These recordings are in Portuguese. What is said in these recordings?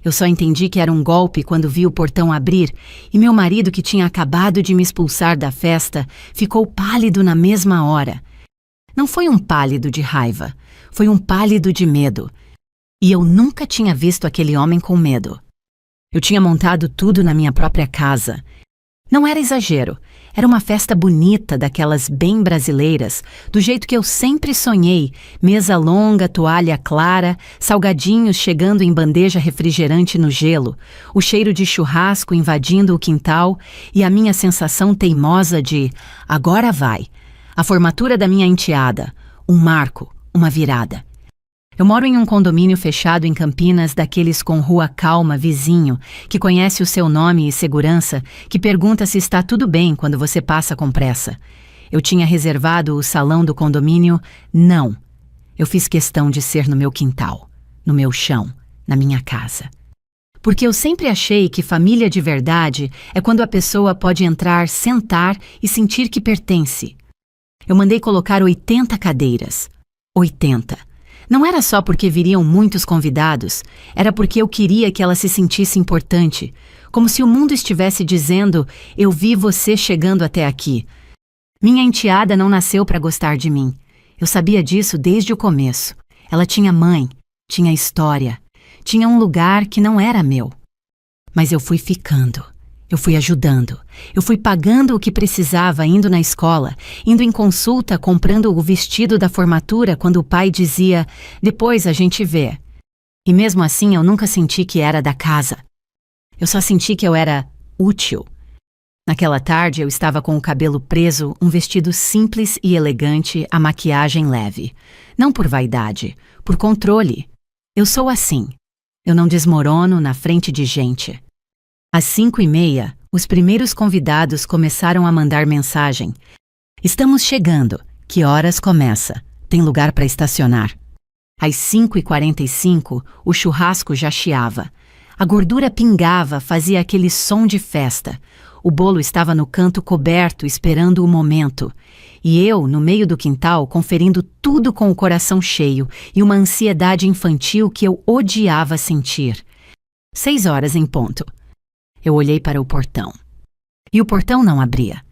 Eu só entendi que era um golpe quando vi o portão abrir e meu marido, que tinha acabado de me expulsar da festa, ficou pálido na mesma hora. Não foi um pálido de raiva, foi um pálido de medo. E eu nunca tinha visto aquele homem com medo. Eu tinha montado tudo na minha própria casa. Não era exagero, era uma festa bonita, daquelas bem brasileiras, do jeito que eu sempre sonhei, mesa longa, toalha clara, salgadinhos chegando em bandeja refrigerante no gelo, o cheiro de churrasco invadindo o quintal e a minha sensação teimosa de agora vai, a formatura da minha enteada, um marco, uma virada. Eu moro em um condomínio fechado em Campinas, daqueles com rua calma, vizinho, que conhece o seu nome e segurança, que pergunta se está tudo bem quando você passa com pressa. Eu tinha reservado o salão do condomínio? Não. Eu fiz questão de ser no meu quintal, no meu chão, na minha casa. Porque eu sempre achei que família de verdade é quando a pessoa pode entrar, sentar e sentir que pertence. Eu mandei colocar 80 cadeiras. 80. Não era só porque viriam muitos convidados, era porque eu queria que ela se sentisse importante, como se o mundo estivesse dizendo, eu vi você chegando até aqui. Minha enteada não nasceu para gostar de mim. Eu sabia disso desde o começo. Ela tinha mãe, tinha história, tinha um lugar que não era meu. Mas eu fui ficando. Eu fui ajudando, eu fui pagando o que precisava, indo na escola, indo em consulta, comprando o vestido da formatura quando o pai dizia, depois a gente vê. E mesmo assim eu nunca senti que era da casa. Eu só senti que eu era útil. Naquela tarde eu estava com o cabelo preso, um vestido simples e elegante, a maquiagem leve. Não por vaidade, por controle. Eu sou assim. Eu não desmorono na frente de gente. Às 5h30, os primeiros convidados começaram a mandar mensagem. Estamos chegando. Que horas começa? Tem lugar para estacionar? Às 5h45, o churrasco já chiava. A gordura pingava, fazia aquele som de festa. O bolo estava no canto coberto, esperando o momento. E eu, no meio do quintal, conferindo tudo com o coração cheio e uma ansiedade infantil que eu odiava sentir. 6h em ponto. Eu olhei para o portão. E o portão não abria.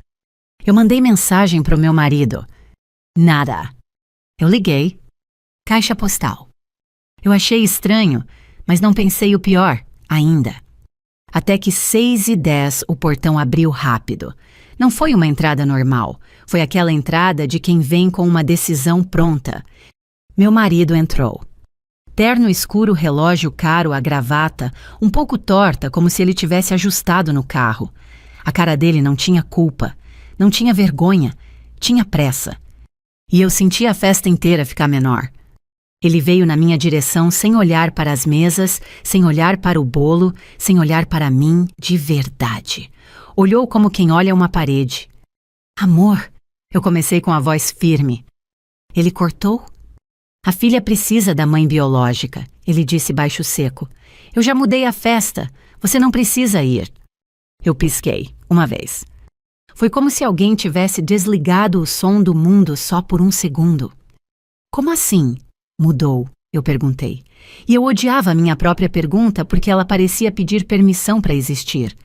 Eu mandei mensagem para o meu marido. Nada. Eu liguei. Caixa postal. Eu achei estranho, mas não pensei o pior, ainda. Até que 6h10 o portão abriu rápido. Não foi uma entrada normal. Foi aquela entrada de quem vem com uma decisão pronta. Meu marido entrou. Terno escuro, relógio caro, a gravata, um pouco torta, como se ele tivesse ajustado no carro. A cara dele não tinha culpa, não tinha vergonha, tinha pressa. E eu senti a festa inteira ficar menor. Ele veio na minha direção sem olhar para as mesas, sem olhar para o bolo, sem olhar para mim de verdade. Olhou como quem olha uma parede. Amor, eu comecei com a voz firme. Ele cortou. A filha precisa da mãe biológica, ele disse baixo seco. Eu já mudei a festa, você não precisa ir. Eu pisquei, uma vez. Foi como se alguém tivesse desligado o som do mundo só por um segundo. Como assim? Mudou, eu perguntei. E eu odiava a minha própria pergunta porque ela parecia pedir permissão para existir.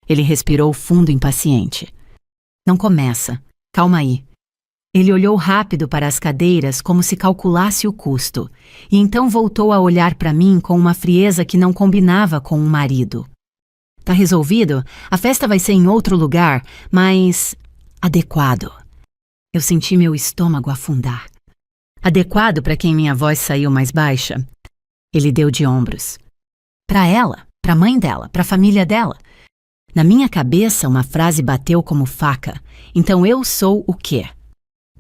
Ele respirou fundo, impaciente. Não começa, calma aí. Ele olhou rápido para as cadeiras como se calculasse o custo, e então voltou a olhar para mim com uma frieza que não combinava com um marido. Tá resolvido? A festa vai ser em outro lugar, mas adequado. Eu senti meu estômago afundar. Adequado para quem minha voz saiu mais baixa? Ele deu de ombros. Para ela, para a mãe dela, para a família dela. Na minha cabeça, uma frase bateu como faca. Então eu sou o quê?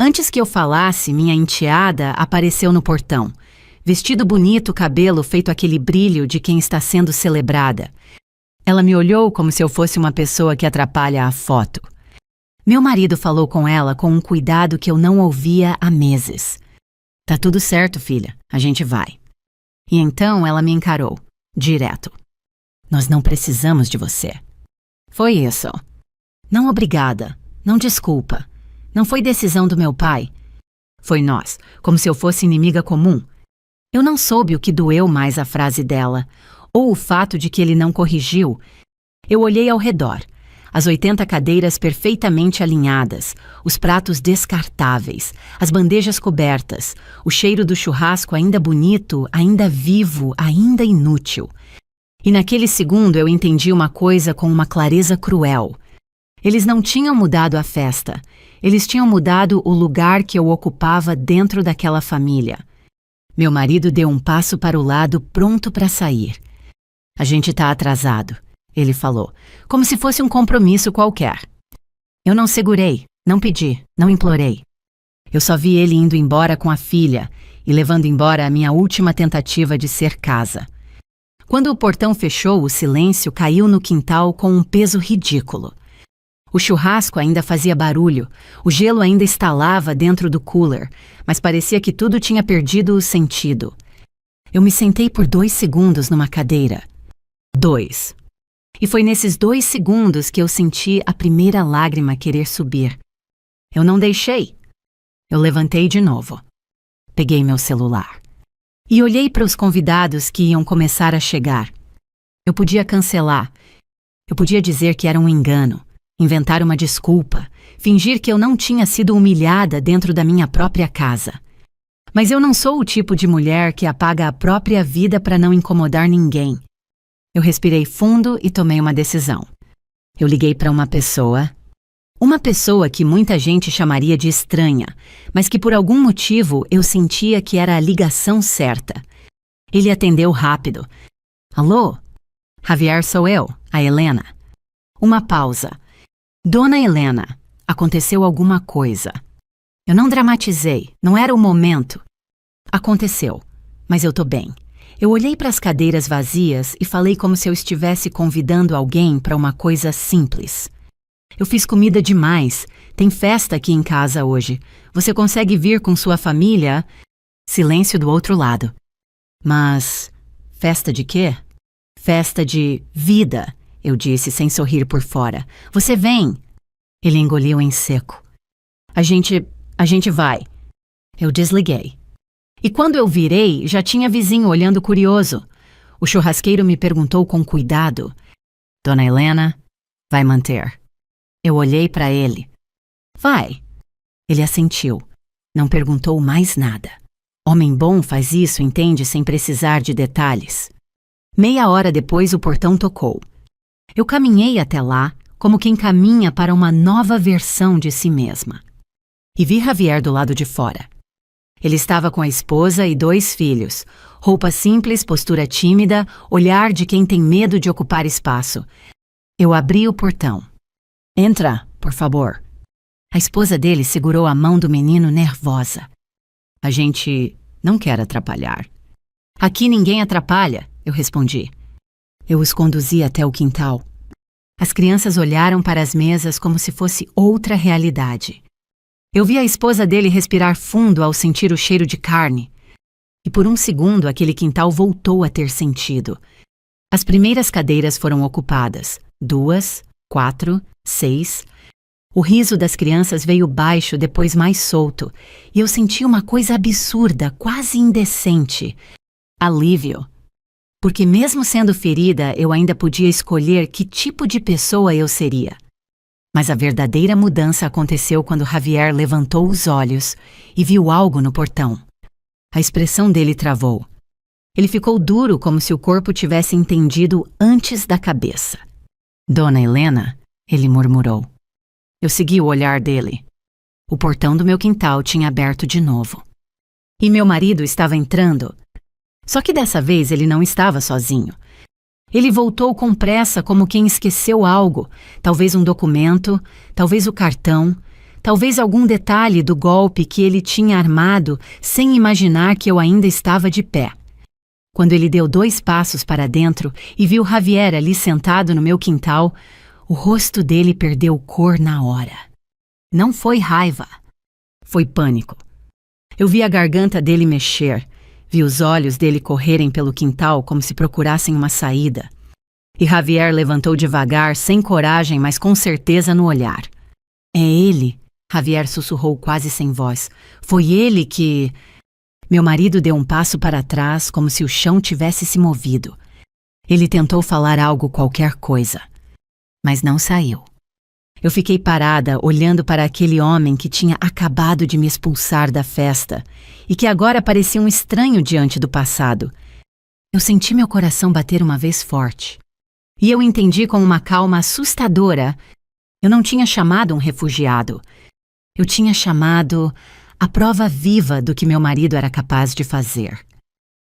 Antes que eu falasse, minha enteada apareceu no portão. Vestido bonito, cabelo feito aquele brilho de quem está sendo celebrada. Ela me olhou como se eu fosse uma pessoa que atrapalha a foto. Meu marido falou com ela com um cuidado que eu não ouvia há meses. Tá tudo certo, filha, a gente vai. E então ela me encarou, direto. Nós não precisamos de você. Foi isso. Não obrigada, não desculpa. Não foi decisão do meu pai. Foi nós, como se eu fosse inimiga comum. Eu não soube o que doeu mais a frase dela. ou o fato de que ele não corrigiu. Eu olhei ao redor. As 80 cadeiras perfeitamente alinhadas, os pratos descartáveis, as bandejas cobertas, o cheiro do churrasco ainda bonito, ainda vivo, ainda inútil. E naquele segundo eu entendi uma coisa com uma clareza cruel. Eles não tinham mudado a festa. Eles tinham mudado o lugar que eu ocupava dentro daquela família. Meu marido deu um passo para o lado, pronto para sair. A gente está atrasado, ele falou, como se fosse um compromisso qualquer. Eu não segurei, não pedi, não implorei. Eu só vi ele indo embora com a filha e levando embora a minha última tentativa de ser casa. Quando o portão fechou, o silêncio caiu no quintal com um peso ridículo. O churrasco ainda fazia barulho, o gelo ainda estalava dentro do cooler, mas parecia que tudo tinha perdido o sentido. Eu me sentei por 2 segundos numa cadeira. 2. E foi nesses 2 segundos que eu senti a primeira lágrima querer subir. Eu não deixei. Eu levantei de novo. Peguei meu celular. E olhei para os convidados que iam começar a chegar. Eu podia cancelar. Eu podia dizer que era um engano. Inventar uma desculpa, fingir que eu não tinha sido humilhada dentro da minha própria casa. Mas eu não sou o tipo de mulher que apaga a própria vida para não incomodar ninguém. Eu respirei fundo e tomei uma decisão. Eu liguei para uma pessoa que muita gente chamaria de estranha, mas que por algum motivo eu sentia que era a ligação certa. Ele atendeu rápido. Alô? Javier, sou eu, a Helena. Uma pausa. Dona Helena, aconteceu alguma coisa. Eu não dramatizei, não era o momento. Aconteceu, mas eu tô bem. Eu olhei para as cadeiras vazias e falei como se eu estivesse convidando alguém para uma coisa simples. Eu fiz comida demais, tem festa aqui em casa hoje. Você consegue vir com sua família? Silêncio do outro lado. Mas, festa de quê? Festa de vida. Eu disse sem sorrir por fora. Você vem? Ele engoliu em seco. A gente vai. Eu desliguei. E quando eu virei, já tinha vizinho olhando curioso. O churrasqueiro me perguntou com cuidado. Dona Helena, vai manter. Eu olhei para ele. Vai. Ele assentiu. Não perguntou mais nada. Homem bom faz isso, entende, sem precisar de detalhes. Meia hora depois o portão tocou. Eu caminhei até lá, como quem caminha para uma nova versão de si mesma. E vi Javier do lado de fora. Ele estava com a esposa e 2 filhos. Roupa simples, postura tímida, olhar de quem tem medo de ocupar espaço. Eu abri o portão. Entra, por favor. A esposa dele segurou a mão do menino nervosa. A gente não quer atrapalhar. Aqui ninguém atrapalha, eu respondi. Eu os conduzi até o quintal. As crianças olharam para as mesas como se fosse outra realidade. Eu vi a esposa dele respirar fundo ao sentir o cheiro de carne. E por um segundo aquele quintal voltou a ter sentido. As primeiras cadeiras foram ocupadas. 2, 4, 6. O riso das crianças veio baixo, depois mais solto. E eu senti uma coisa absurda, quase indecente. Alívio. Porque mesmo sendo ferida, eu ainda podia escolher que tipo de pessoa eu seria. Mas a verdadeira mudança aconteceu quando Javier levantou os olhos e viu algo no portão. A expressão dele travou. Ele ficou duro, como se o corpo tivesse entendido antes da cabeça. Dona Helena, ele murmurou. Eu segui o olhar dele. O portão do meu quintal tinha aberto de novo. E meu marido estava entrando. Só que dessa vez ele não estava sozinho. Ele voltou com pressa como quem esqueceu algo, talvez um documento, talvez o cartão, talvez algum detalhe do golpe que ele tinha armado sem imaginar que eu ainda estava de pé. Quando ele deu 2 passos para dentro e viu Javier ali sentado no meu quintal, o rosto dele perdeu cor na hora. Não foi raiva, foi pânico. Eu vi a garganta dele mexer. Vi os olhos dele correrem pelo quintal como se procurassem uma saída. E Javier levantou devagar, sem coragem, mas com certeza no olhar. É ele, Javier sussurrou quase sem voz. Foi ele que... Meu marido deu um passo para trás, como se o chão tivesse se movido. Ele tentou falar algo, qualquer coisa, mas não saiu. Eu fiquei parada, olhando para aquele homem que tinha acabado de me expulsar da festa e que agora parecia um estranho diante do passado. Eu senti meu coração bater uma vez forte. E eu entendi com uma calma assustadora. Eu não tinha chamado um refugiado. Eu tinha chamado a prova viva do que meu marido era capaz de fazer.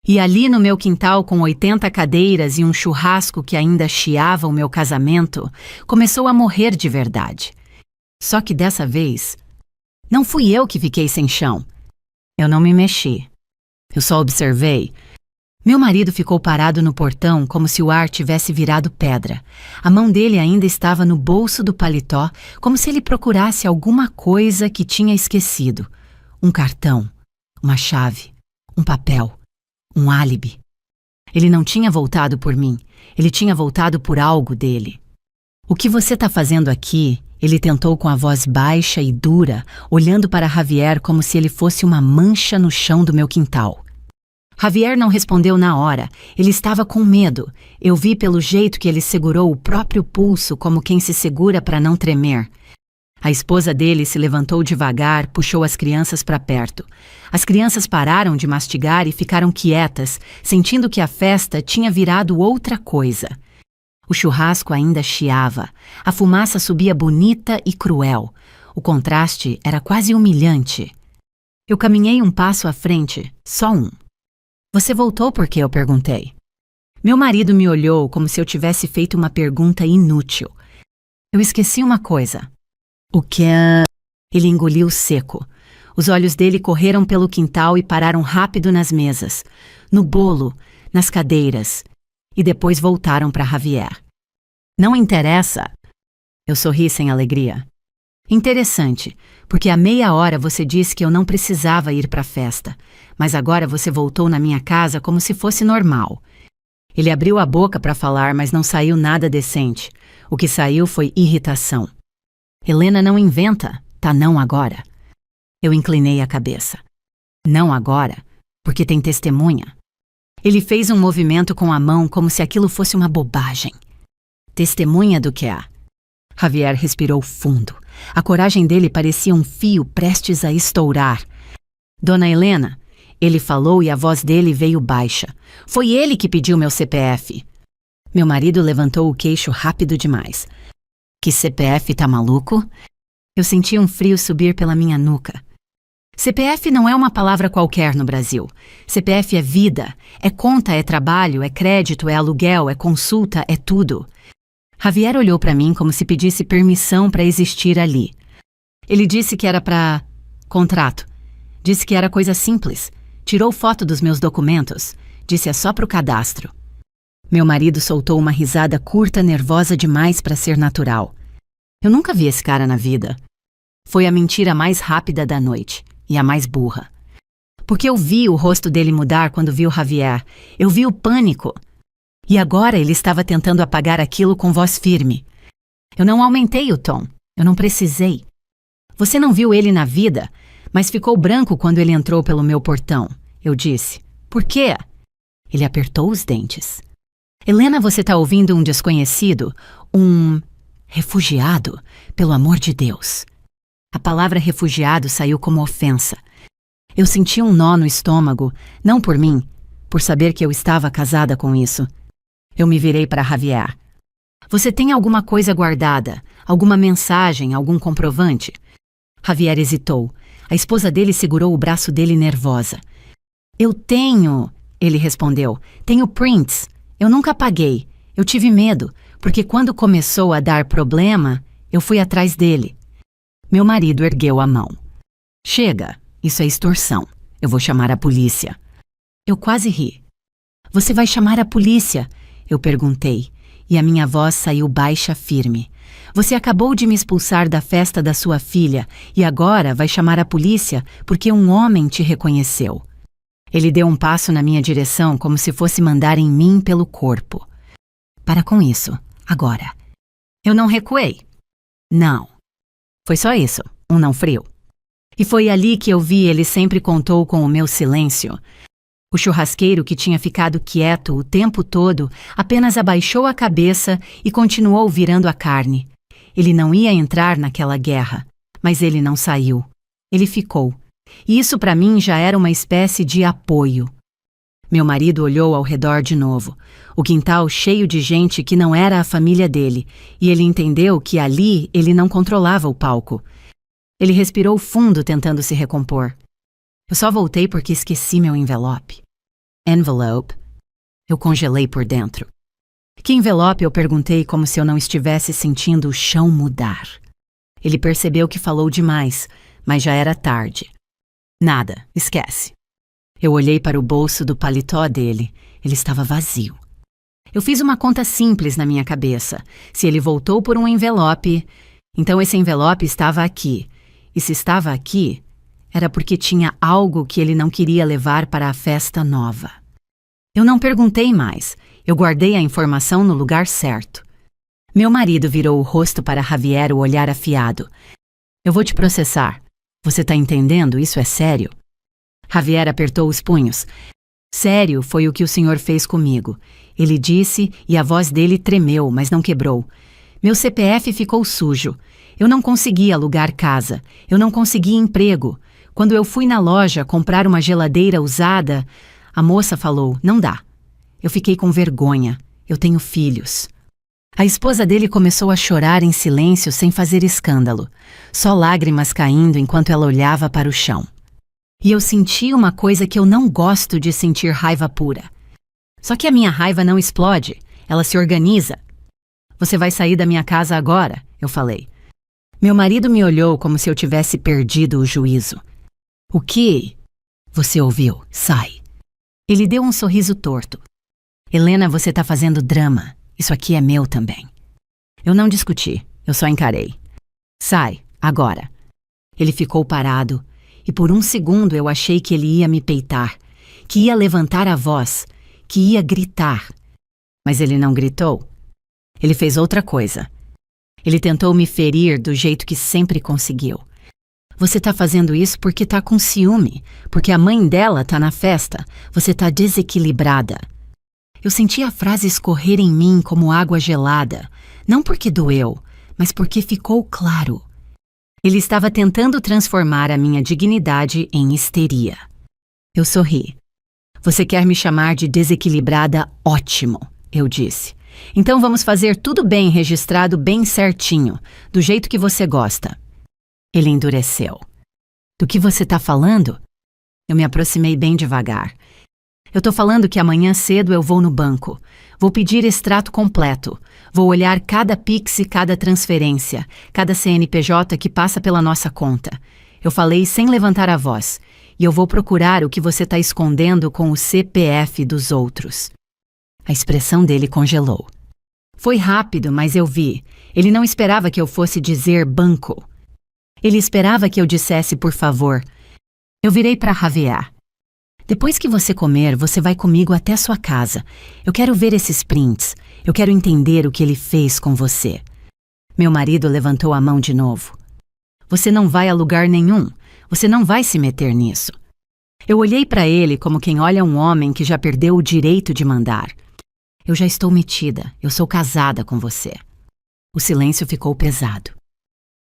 E ali no meu quintal, com 80 cadeiras e um churrasco que ainda chiava o meu casamento, começou a morrer de verdade. Só que dessa vez, não fui eu que fiquei sem chão. Eu não me mexi. Eu só observei. Meu marido ficou parado no portão como se o ar tivesse virado pedra. A mão dele ainda estava no bolso do paletó, como se ele procurasse alguma coisa que tinha esquecido. Um cartão, uma chave, um papel. Um álibi. Ele não tinha voltado por mim. Ele tinha voltado por algo dele. O que você está fazendo aqui? Ele tentou com a voz baixa e dura, olhando para Javier como se ele fosse uma mancha no chão do meu quintal. Javier não respondeu na hora. Ele estava com medo. Eu vi pelo jeito que ele segurou o próprio pulso como quem se segura para não tremer. A esposa dele se levantou devagar, puxou as crianças para perto. As crianças pararam de mastigar e ficaram quietas, sentindo que a festa tinha virado outra coisa. O churrasco ainda chiava. A fumaça subia bonita e cruel. O contraste era quase humilhante. Eu caminhei um passo à frente, só um. Você voltou por quê? Eu perguntei. Meu marido me olhou como se eu tivesse feito uma pergunta inútil. Eu esqueci uma coisa. O que é? Ele engoliu seco. Os olhos dele correram pelo quintal e pararam rápido nas mesas, no bolo, nas cadeiras, e depois voltaram para Javier. Não interessa. Eu sorri sem alegria. Interessante, porque há meia hora você disse que eu não precisava ir para a festa, mas agora você voltou na minha casa como se fosse normal. Ele abriu a boca para falar, mas não saiu nada decente. O que saiu foi irritação. Helena não inventa, tá não agora. Eu inclinei a cabeça. Não agora, porque tem testemunha. Ele fez um movimento com a mão como se aquilo fosse uma bobagem. Testemunha do que há? Javier respirou fundo. A coragem dele parecia um fio prestes a estourar. Dona Helena, ele falou e a voz dele veio baixa. Foi ele que pediu meu CPF. Meu marido levantou o queixo rápido demais. Que CPF, tá maluco? Eu senti um frio subir pela minha nuca. CPF não é uma palavra qualquer no Brasil. CPF é vida, é conta, é trabalho, é crédito, é aluguel, é consulta, é tudo. Javier olhou para mim como se pedisse permissão para existir ali. Ele disse que era para contrato. Disse que era coisa simples. Tirou foto dos meus documentos. Disse é só pro cadastro. Meu marido soltou uma risada curta, nervosa demais para ser natural. Eu nunca vi esse cara na vida. Foi a mentira mais rápida da noite e a mais burra. Porque eu vi o rosto dele mudar quando vi o Javier. Eu vi o pânico. E agora ele estava tentando apagar aquilo com voz firme. Eu não aumentei o tom. Eu não precisei. Você não viu ele na vida, mas ficou branco quando ele entrou pelo meu portão. Eu disse, por quê? Ele apertou os dentes. Helena, você está ouvindo um desconhecido? Um refugiado? Pelo amor de Deus. A palavra refugiado saiu como ofensa. Eu senti um nó no estômago, não por mim, por saber que eu estava casada com isso. Eu me virei para Javier. Você tem alguma coisa guardada? Alguma mensagem, algum comprovante? Javier hesitou. A esposa dele segurou o braço dele nervosa. Eu tenho, ele respondeu. Tenho prints. Eu nunca apaguei. Eu tive medo, porque quando começou a dar problema, eu fui atrás dele. Meu marido ergueu a mão. Chega, isso é extorsão. Eu vou chamar a polícia. Eu quase ri. Você vai chamar a polícia? Eu perguntei, e a minha voz saiu baixa, firme. Você acabou de me expulsar da festa da sua filha e agora vai chamar a polícia porque um homem te reconheceu. Ele deu um passo na minha direção como se fosse mandar em mim pelo corpo. Para com isso, agora. Eu não recuei. Não. Foi só isso, um não frio. E foi ali que eu vi ele sempre contou com o meu silêncio. O churrasqueiro, que tinha ficado quieto o tempo todo, apenas abaixou a cabeça e continuou virando a carne. Ele não ia entrar naquela guerra, mas ele não saiu. Ele ficou. E isso para mim já era uma espécie de apoio. Meu marido olhou ao redor de novo, o quintal cheio de gente que não era a família dele, e ele entendeu que ali ele não controlava o palco. Ele respirou fundo tentando se recompor. Eu só voltei porque esqueci meu envelope. Envelope? Eu congelei por dentro. Que envelope? Eu perguntei como se eu não estivesse sentindo o chão mudar. Ele percebeu que falou demais, mas já era tarde. Nada, esquece. Eu olhei para o bolso do paletó dele. Ele estava vazio. Eu fiz uma conta simples na minha cabeça. Se ele voltou por um envelope, então esse envelope estava aqui. E se estava aqui, era porque tinha algo que ele não queria levar para a festa nova. Eu não perguntei mais. Eu guardei a informação no lugar certo. Meu marido virou o rosto para Javier, o olhar afiado. Eu vou te processar. Você tá entendendo? Isso é sério? Javier apertou os punhos. Sério foi o que o senhor fez comigo. Ele disse e a voz dele tremeu, mas não quebrou. Meu CPF ficou sujo. Eu não consegui alugar casa. Eu não consegui emprego. Quando eu fui na loja comprar uma geladeira usada, a moça falou, não dá. Eu fiquei com vergonha. Eu tenho filhos. A esposa dele começou a chorar em silêncio sem fazer escândalo, só lágrimas caindo enquanto ela olhava para o chão. E eu senti uma coisa que eu não gosto de sentir: raiva pura. Só que a minha raiva não explode, ela se organiza. Você vai sair da minha casa agora, eu falei. Meu marido me olhou como se eu tivesse perdido o juízo. O quê? Você ouviu? Sai. Ele deu um sorriso torto. Helena, você tá fazendo drama. Isso aqui é meu também. Eu não discuti, eu só encarei. Sai, agora. Ele ficou parado, e por um segundo eu achei que ele ia me peitar, que ia levantar a voz, que ia gritar. Mas ele não gritou. Ele fez outra coisa. Ele tentou me ferir do jeito que sempre conseguiu. Você tá fazendo isso porque tá com ciúme, porque a mãe dela tá na festa, você tá desequilibrada. Eu senti a frase escorrer em mim como água gelada, não porque doeu, mas porque ficou claro. Ele estava tentando transformar a minha dignidade em histeria. Eu sorri. Você quer me chamar de desequilibrada? Ótimo, eu disse. Então vamos fazer tudo bem registrado, bem certinho, do jeito que você gosta. Ele endureceu. Do que você tá falando? Eu me aproximei bem devagar. Eu tô falando que amanhã cedo eu vou no banco. Vou pedir extrato completo. Vou olhar cada Pix e cada transferência, cada CNPJ que passa pela nossa conta. Eu falei sem levantar a voz. E eu vou procurar o que você tá escondendo com o CPF dos outros. A expressão dele congelou. Foi rápido, mas eu vi. Ele não esperava que eu fosse dizer banco. Ele esperava que eu dissesse por favor. Eu virei para Javier. Depois que você comer, você vai comigo até sua casa. Eu quero ver esses prints. Eu quero entender o que ele fez com você. Meu marido levantou a mão de novo. Você não vai a lugar nenhum. Você não vai se meter nisso. Eu olhei para ele como quem olha um homem que já perdeu o direito de mandar. Eu já estou metida. Eu sou casada com você. O silêncio ficou pesado.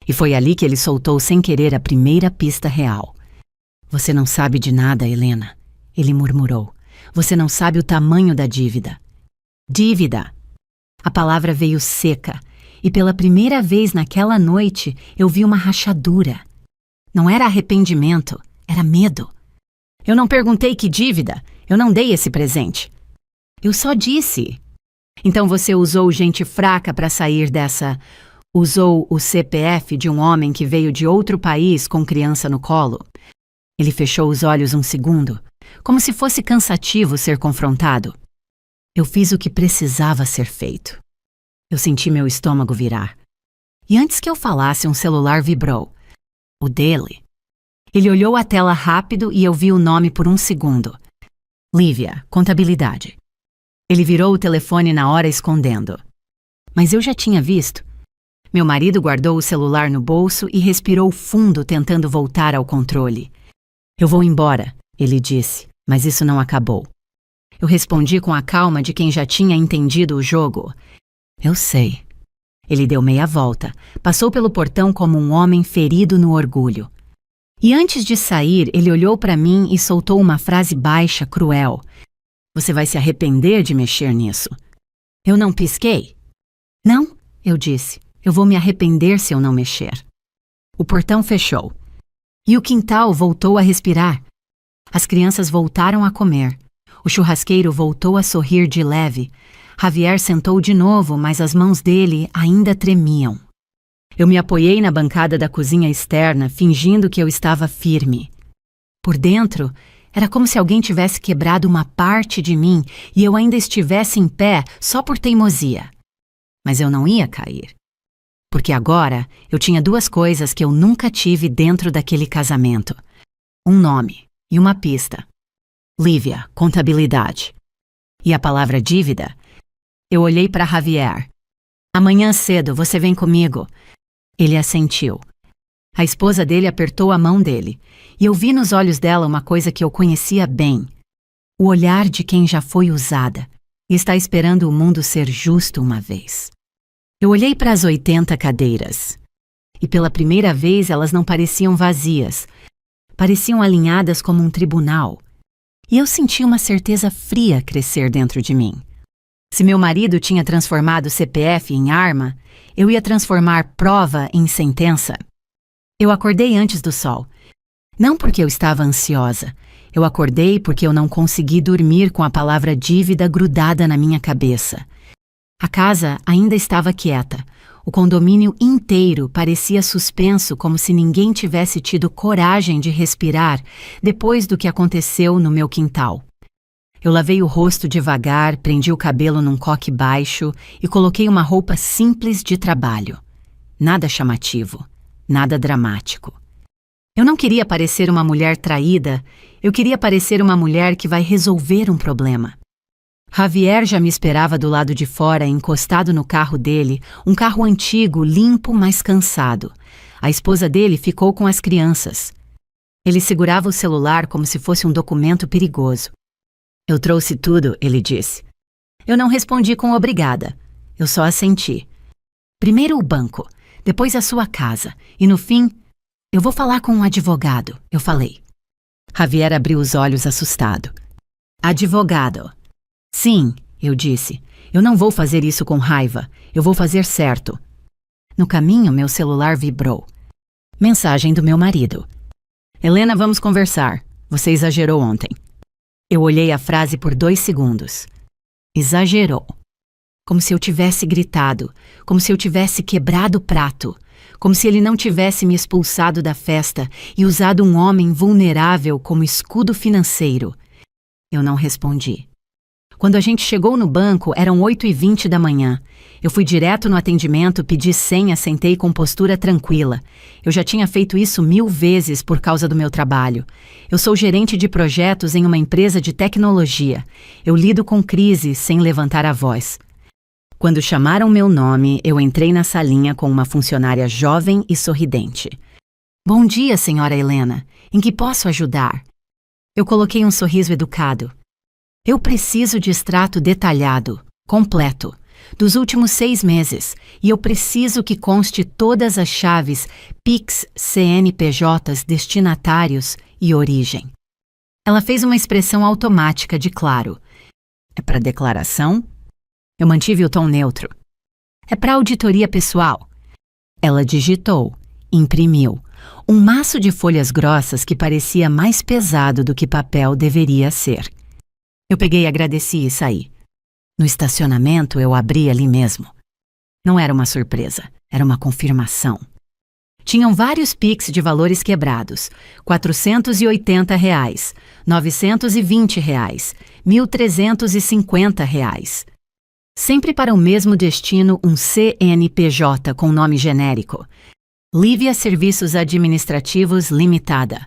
E foi ali que ele soltou sem querer a primeira pista real. Você não sabe de nada, Helena. Ele murmurou. Você não sabe o tamanho da dívida. Dívida! A palavra veio seca, e pela primeira vez naquela noite eu vi uma rachadura. Não era arrependimento, era medo. Eu não perguntei que dívida, eu não dei esse presente. Eu só disse. Então você usou gente fraca para sair dessa... Usou o CPF de um homem que veio de outro país com criança no colo. Ele fechou os olhos um segundo, como se fosse cansativo ser confrontado. Eu fiz o que precisava ser feito. Eu senti meu estômago virar. E antes que eu falasse, um celular vibrou. O dele. Ele olhou a tela rápido e eu vi o nome por um segundo. Lívia, contabilidade. Ele virou o telefone na hora escondendo. Mas eu já tinha visto. Meu marido guardou o celular no bolso e respirou fundo tentando voltar ao controle. Eu vou embora, ele disse. Mas isso não acabou. Eu respondi com a calma de quem já tinha entendido o jogo. Eu sei. Ele deu meia volta, passou pelo portão como um homem ferido no orgulho. E antes de sair, ele olhou para mim e soltou uma frase baixa, cruel. Você vai se arrepender de mexer nisso. Eu não pisquei. Não, eu disse. Eu vou me arrepender se eu não mexer. O portão fechou. E o quintal voltou a respirar. As crianças voltaram a comer. O churrasqueiro voltou a sorrir de leve. Javier sentou de novo, mas as mãos dele ainda tremiam. Eu me apoiei na bancada da cozinha externa, fingindo que eu estava firme. Por dentro, era como se alguém tivesse quebrado uma parte de mim e eu ainda estivesse em pé só por teimosia. Mas eu não ia cair. Porque agora eu tinha duas coisas que eu nunca tive dentro daquele casamento. Um nome e uma pista. Lívia, contabilidade. E a palavra dívida? Eu olhei para Javier. Amanhã cedo você vem comigo. Ele assentiu. A esposa dele apertou a mão dele, e eu vi nos olhos dela uma coisa que eu conhecia bem. O olhar de quem já foi usada e está esperando o mundo ser justo uma vez. Eu olhei para as 80 cadeiras, e pela primeira vez elas não pareciam vazias, pareciam alinhadas como um tribunal, e eu senti uma certeza fria crescer dentro de mim. Se meu marido tinha transformado o CPF em arma, eu ia transformar prova em sentença. Eu acordei antes do sol. Não porque eu estava ansiosa. Eu acordei porque eu não consegui dormir com a palavra dívida grudada na minha cabeça. A casa ainda estava quieta. O condomínio inteiro parecia suspenso, como se ninguém tivesse tido coragem de respirar depois do que aconteceu no meu quintal. Eu lavei o rosto devagar, prendi o cabelo num coque baixo e coloquei uma roupa simples de trabalho. Nada chamativo, nada dramático. Eu não queria parecer uma mulher traída, eu queria parecer uma mulher que vai resolver um problema. Javier já me esperava do lado de fora, encostado no carro dele, um carro antigo, limpo, mas cansado. A esposa dele ficou com as crianças. Ele segurava o celular como se fosse um documento perigoso. Eu trouxe tudo, ele disse. Eu não respondi com obrigada. Eu só assenti. Primeiro o banco, depois a sua casa, e no fim, eu vou falar com um advogado, eu falei. Javier abriu os olhos assustado. Advogado. Sim, eu disse. Eu não vou fazer isso com raiva. Eu vou fazer certo. No caminho, meu celular vibrou. Mensagem do meu marido. Helena, vamos conversar. Você exagerou ontem. Eu olhei a frase por 2 segundos. Exagerou. Como se eu tivesse gritado, como se eu tivesse quebrado o prato, como se ele não tivesse me expulsado da festa e usado um homem vulnerável como escudo financeiro. Eu não respondi. Quando a gente chegou no banco, eram 8h20 da manhã. Eu fui direto no atendimento, pedi senha, sentei com postura tranquila. Eu já tinha feito isso 1000 vezes por causa do meu trabalho. Eu sou gerente de projetos em uma empresa de tecnologia. Eu lido com crises sem levantar a voz. Quando chamaram meu nome, eu entrei na salinha com uma funcionária jovem e sorridente. Bom dia, senhora Helena. Em que posso ajudar? Eu coloquei um sorriso educado. Eu preciso de extrato detalhado, completo, dos últimos 6 meses, e eu preciso que conste todas as chaves, PIX, CNPJs, destinatários e origem. Ela fez uma expressão automática de claro. É para declaração? Eu mantive o tom neutro. É para auditoria pessoal. Ela digitou, imprimiu, um maço de folhas grossas que parecia mais pesado do que papel deveria ser. Eu peguei, agradeci e saí. No estacionamento, eu abri ali mesmo. Não era uma surpresa, era uma confirmação. Tinham vários PIX de valores quebrados, R$480, R$920, R$1.350. Sempre para o mesmo destino, um CNPJ com nome genérico. Lívia Serviços Administrativos Limitada.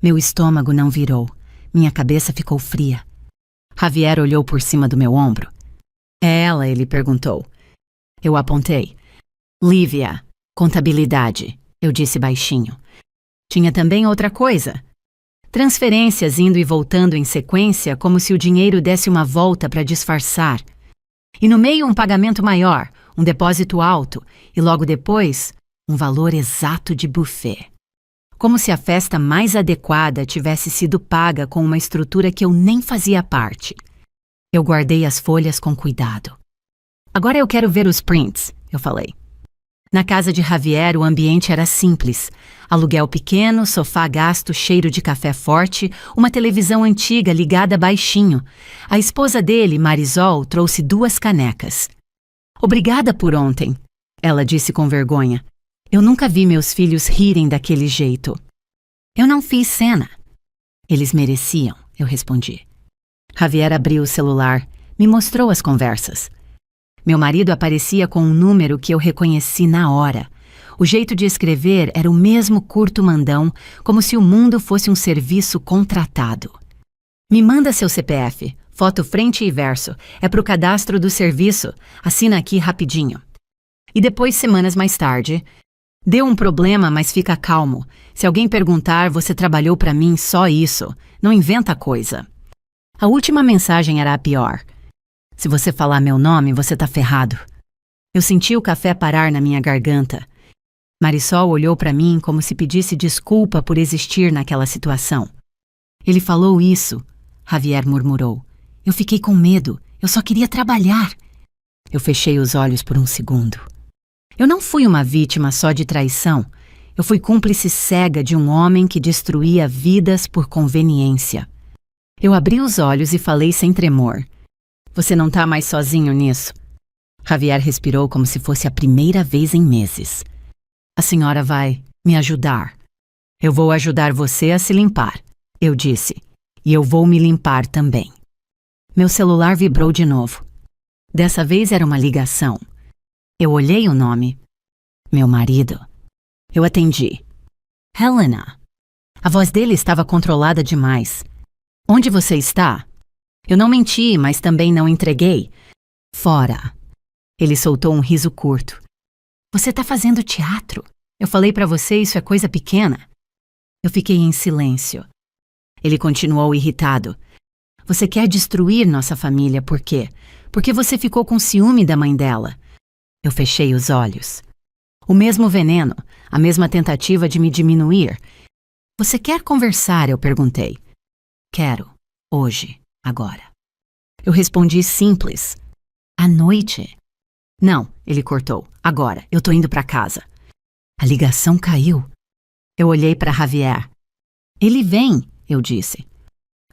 Meu estômago não virou. Minha cabeça ficou fria. Javier olhou por cima do meu ombro. É ela, ele perguntou. Eu apontei. Lívia, contabilidade, eu disse baixinho. Tinha também outra coisa. Transferências indo e voltando em sequência como se o dinheiro desse uma volta para disfarçar. E no meio um pagamento maior, um depósito alto e logo depois um valor exato de buffet. Como se a festa mais adequada tivesse sido paga com uma estrutura que eu nem fazia parte. Eu guardei as folhas com cuidado. Agora eu quero ver os prints, eu falei. Na casa de Javier o ambiente era simples. Aluguel pequeno, sofá gasto, cheiro de café forte, uma televisão antiga ligada baixinho. A esposa dele, Marisol, trouxe 2 canecas. Obrigada por ontem, ela disse com vergonha. Eu nunca vi meus filhos rirem daquele jeito. Eu não fiz cena. Eles mereciam, eu respondi. Javier abriu o celular, me mostrou as conversas. Meu marido aparecia com um número que eu reconheci na hora. O jeito de escrever era o mesmo curto mandão, como se o mundo fosse um serviço contratado. Me manda seu CPF, foto frente e verso. É pro cadastro do serviço. Assina aqui rapidinho. E depois, semanas mais tarde, deu um problema, mas fica calmo. Se alguém perguntar, você trabalhou pra mim, só isso. Não inventa coisa. A última mensagem era a pior. Se você falar meu nome, você tá ferrado. Eu senti o café parar na minha garganta. Marisol olhou para mim como se pedisse desculpa por existir naquela situação. Ele falou isso, Javier murmurou. Eu fiquei com medo, eu só queria trabalhar. Eu fechei os olhos por um segundo. Eu não fui uma vítima só de traição. Eu fui cúmplice cega de um homem que destruía vidas por conveniência. Eu abri os olhos e falei sem tremor. Você não tá mais sozinho nisso? Javier respirou como se fosse a primeira vez em meses. A senhora vai me ajudar. Eu vou ajudar você a se limpar, eu disse. E eu vou me limpar também. Meu celular vibrou de novo. Dessa vez era uma ligação. Eu olhei o nome. Meu marido. Eu atendi. Helena. A voz dele estava controlada demais. Onde você está? Eu não menti, mas também não entreguei. Fora. Ele soltou um riso curto. Você tá fazendo teatro? Eu falei pra você, isso é coisa pequena. Eu fiquei em silêncio. Ele continuou irritado. Você quer destruir nossa família, por quê? Porque você ficou com ciúme da mãe dela. Eu fechei os olhos. O mesmo veneno, a mesma tentativa de me diminuir. Você quer conversar? Eu perguntei. Quero. Hoje. Agora. Eu respondi simples. À noite. Não, ele cortou. Agora, eu tô indo pra casa. A ligação caiu. Eu olhei pra Javier. Ele vem, eu disse.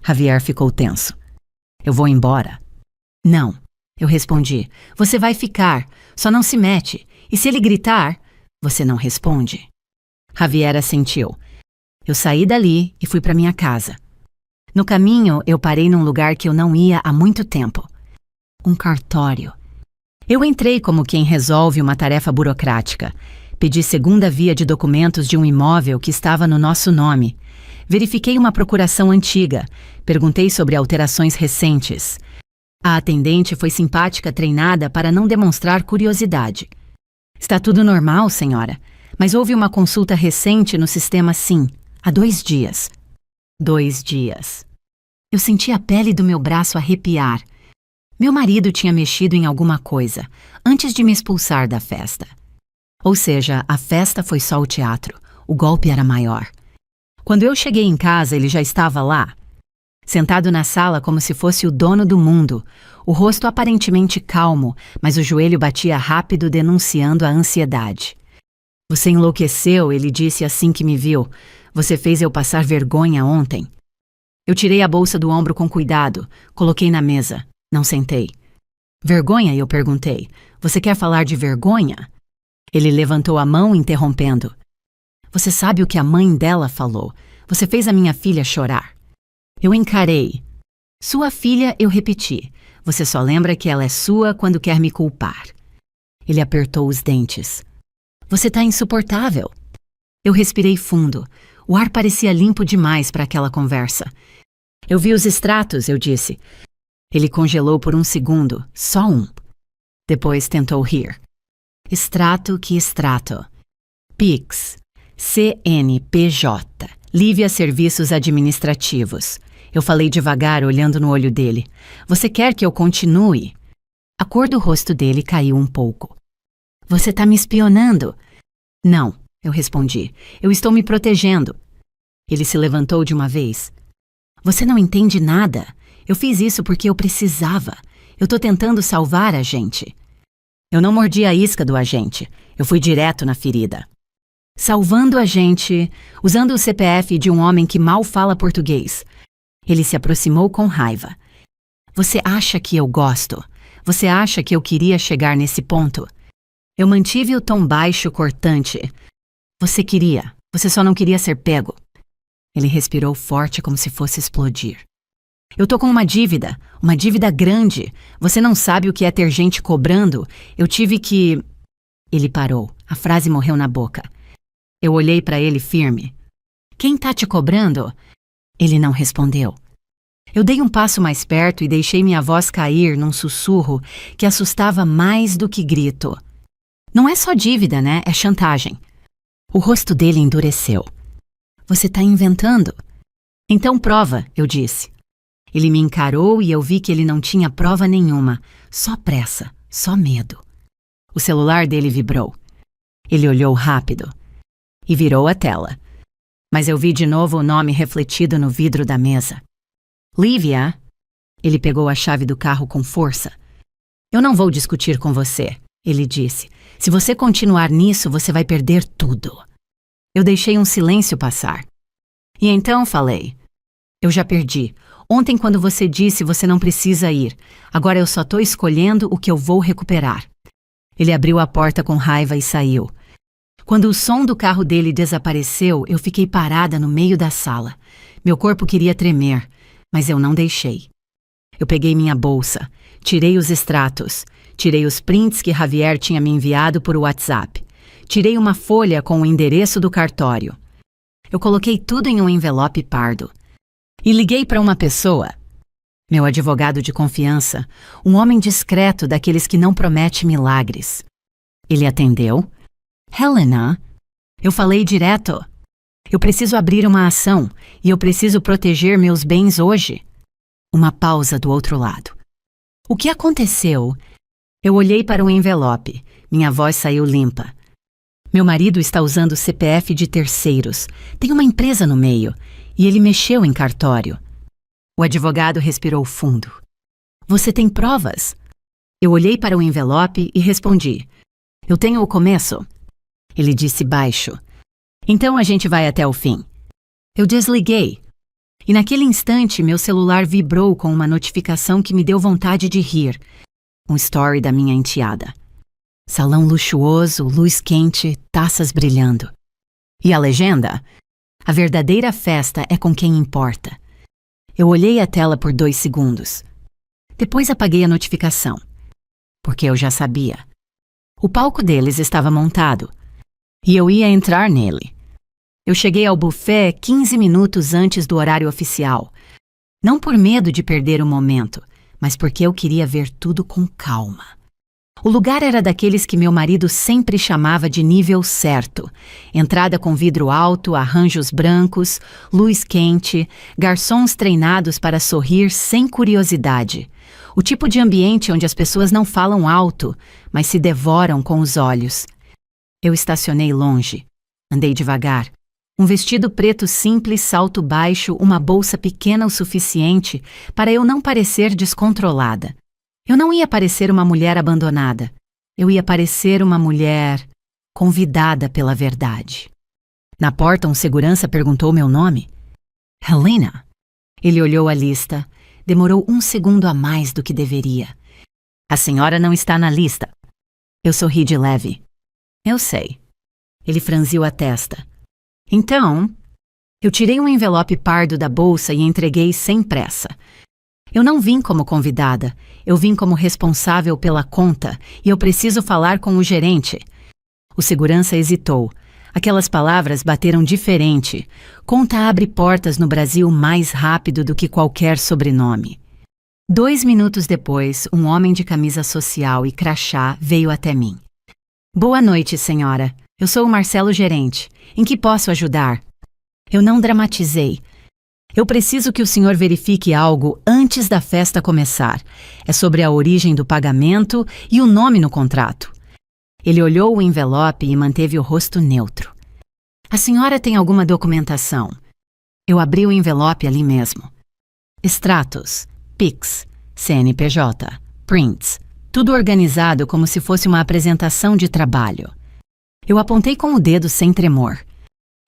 Javier ficou tenso. Eu vou embora. Não, eu respondi. Você vai ficar, só não se mete. E se ele gritar, você não responde. Javier assentiu. Eu saí dali e fui pra minha casa. No caminho, eu parei num lugar que eu não ia há muito tempo. Um cartório. Eu entrei como quem resolve uma tarefa burocrática. Pedi segunda via de documentos de um imóvel que estava no nosso nome. Verifiquei uma procuração antiga. Perguntei sobre alterações recentes. A atendente foi simpática, treinada para não demonstrar curiosidade. Está tudo normal, senhora, mas houve uma consulta recente no sistema sim, há 2 dias. 2 dias. Eu senti a pele do meu braço arrepiar. Meu marido tinha mexido em alguma coisa, antes de me expulsar da festa. Ou seja, a festa foi só o teatro, o golpe era maior. Quando eu cheguei em casa, ele já estava lá, sentado na sala como se fosse o dono do mundo, o rosto aparentemente calmo, mas o joelho batia rápido denunciando a ansiedade. Você enlouqueceu, ele disse assim que me viu. Você fez eu passar vergonha ontem. Eu tirei a bolsa do ombro com cuidado, coloquei na mesa. Não sentei. Vergonha? Eu perguntei. Você quer falar de vergonha? Ele levantou a mão, interrompendo. Você sabe o que a mãe dela falou. Você fez a minha filha chorar. Eu encarei. Sua filha, eu repeti. Você só lembra que ela é sua quando quer me culpar. Ele apertou os dentes. Você tá insuportável. Eu respirei fundo. O ar parecia limpo demais para aquela conversa. Eu vi os extratos, eu disse. Ele congelou por um segundo, só um. Depois tentou rir. Extrato que extrato. Pix, CNPJ, Lívia Serviços Administrativos. Eu falei devagar, olhando no olho dele. Você quer que eu continue? A cor do rosto dele caiu um pouco. Você está me espionando? Não, eu respondi. Eu estou me protegendo. Ele se levantou de uma vez. Você não entende nada. Eu fiz isso porque eu precisava. Eu tô tentando salvar a gente. Eu não mordi a isca do agente. Eu fui direto na ferida. Salvando a gente, usando o CPF de um homem que mal fala português. Ele se aproximou com raiva. Você acha que eu gosto? Você acha que eu queria chegar nesse ponto? Eu mantive o tom baixo cortante. Você queria. Você só não queria ser pego. Ele respirou forte como se fosse explodir. Eu tô com uma dívida grande. Você não sabe o que é ter gente cobrando. Eu tive que... Ele parou. A frase morreu na boca. Eu olhei para ele firme. Quem tá te cobrando? Ele não respondeu. Eu dei um passo mais perto e deixei minha voz cair num sussurro que assustava mais do que grito. Não é só dívida, né? É chantagem. O rosto dele endureceu. Você tá inventando? Então prova, eu disse. Ele me encarou e eu vi que ele não tinha prova nenhuma. Só pressa, só medo. O celular dele vibrou. Ele olhou rápido e virou a tela. Mas eu vi de novo o nome refletido no vidro da mesa. Lívia. Ele pegou a chave do carro com força. Eu não vou discutir com você, ele disse. Se você continuar nisso, você vai perder tudo. Eu deixei um silêncio passar. E então falei. Eu já perdi. Ontem quando você disse você não precisa ir. Agora eu só tô escolhendo o que eu vou recuperar. Ele abriu a porta com raiva e saiu. Quando o som do carro dele desapareceu, eu fiquei parada no meio da sala. Meu corpo queria tremer, mas eu não deixei. Eu peguei minha bolsa, tirei os extratos, tirei os prints que Javier tinha me enviado por WhatsApp, tirei uma folha com o endereço do cartório. Eu coloquei tudo em um envelope pardo e liguei para uma pessoa. Meu advogado de confiança, um homem discreto daqueles que não promete milagres. Ele atendeu. Helena, eu falei direto. Eu preciso abrir uma ação e eu preciso proteger meus bens hoje. Uma pausa do outro lado. O que aconteceu? Eu olhei para o envelope. Minha voz saiu limpa. Meu marido está usando o CPF de terceiros. Tem uma empresa no meio e ele mexeu em cartório. O advogado respirou fundo. Você tem provas? Eu olhei para o envelope e respondi. Eu tenho o começo. Ele disse baixo. Então a gente vai até o fim. Eu desliguei. E naquele instante meu celular vibrou com uma notificação que me deu vontade de rir. Um story da minha enteada. Salão luxuoso, luz quente, taças brilhando. E a legenda? A verdadeira festa é com quem importa. Eu olhei a tela por 2 segundos. Depois apaguei a notificação. Porque eu já sabia. O palco deles estava montado. E eu ia entrar nele. Eu cheguei ao buffet 15 minutos antes do horário oficial. Não por medo de perder o momento, mas porque eu queria ver tudo com calma. O lugar era daqueles que meu marido sempre chamava de nível certo. Entrada com vidro alto, arranjos brancos, luz quente, garçons treinados para sorrir sem curiosidade. O tipo de ambiente onde as pessoas não falam alto, mas se devoram com os olhos. Eu estacionei longe. Andei devagar. Um vestido preto simples, salto baixo, uma bolsa pequena o suficiente para eu não parecer descontrolada. Eu não ia parecer uma mulher abandonada. Eu ia parecer uma mulher convidada pela verdade. Na porta, um segurança perguntou meu nome. Helena. Ele olhou a lista. Demorou 1 segundo a mais do que deveria. A senhora não está na lista. Eu sorri de leve. Eu sei. Ele franziu a testa. Então, eu tirei um envelope pardo da bolsa e entreguei sem pressa. Eu não vim como convidada, eu vim como responsável pela conta e eu preciso falar com o gerente. O segurança hesitou. Aquelas palavras bateram diferente. Conta abre portas no Brasil mais rápido do que qualquer sobrenome. 2 minutos depois, um homem de camisa social e crachá veio até mim. Boa noite, senhora. Eu sou o Marcelo, gerente. Em que posso ajudar? Eu não dramatizei. Eu preciso que o senhor verifique algo antes da festa começar. É sobre a origem do pagamento e o nome no contrato. Ele olhou o envelope e manteve o rosto neutro. A senhora tem alguma documentação? Eu abri o envelope ali mesmo. Extratos, Pix, CNPJ, prints, tudo organizado como se fosse uma apresentação de trabalho. Eu apontei com o dedo sem tremor.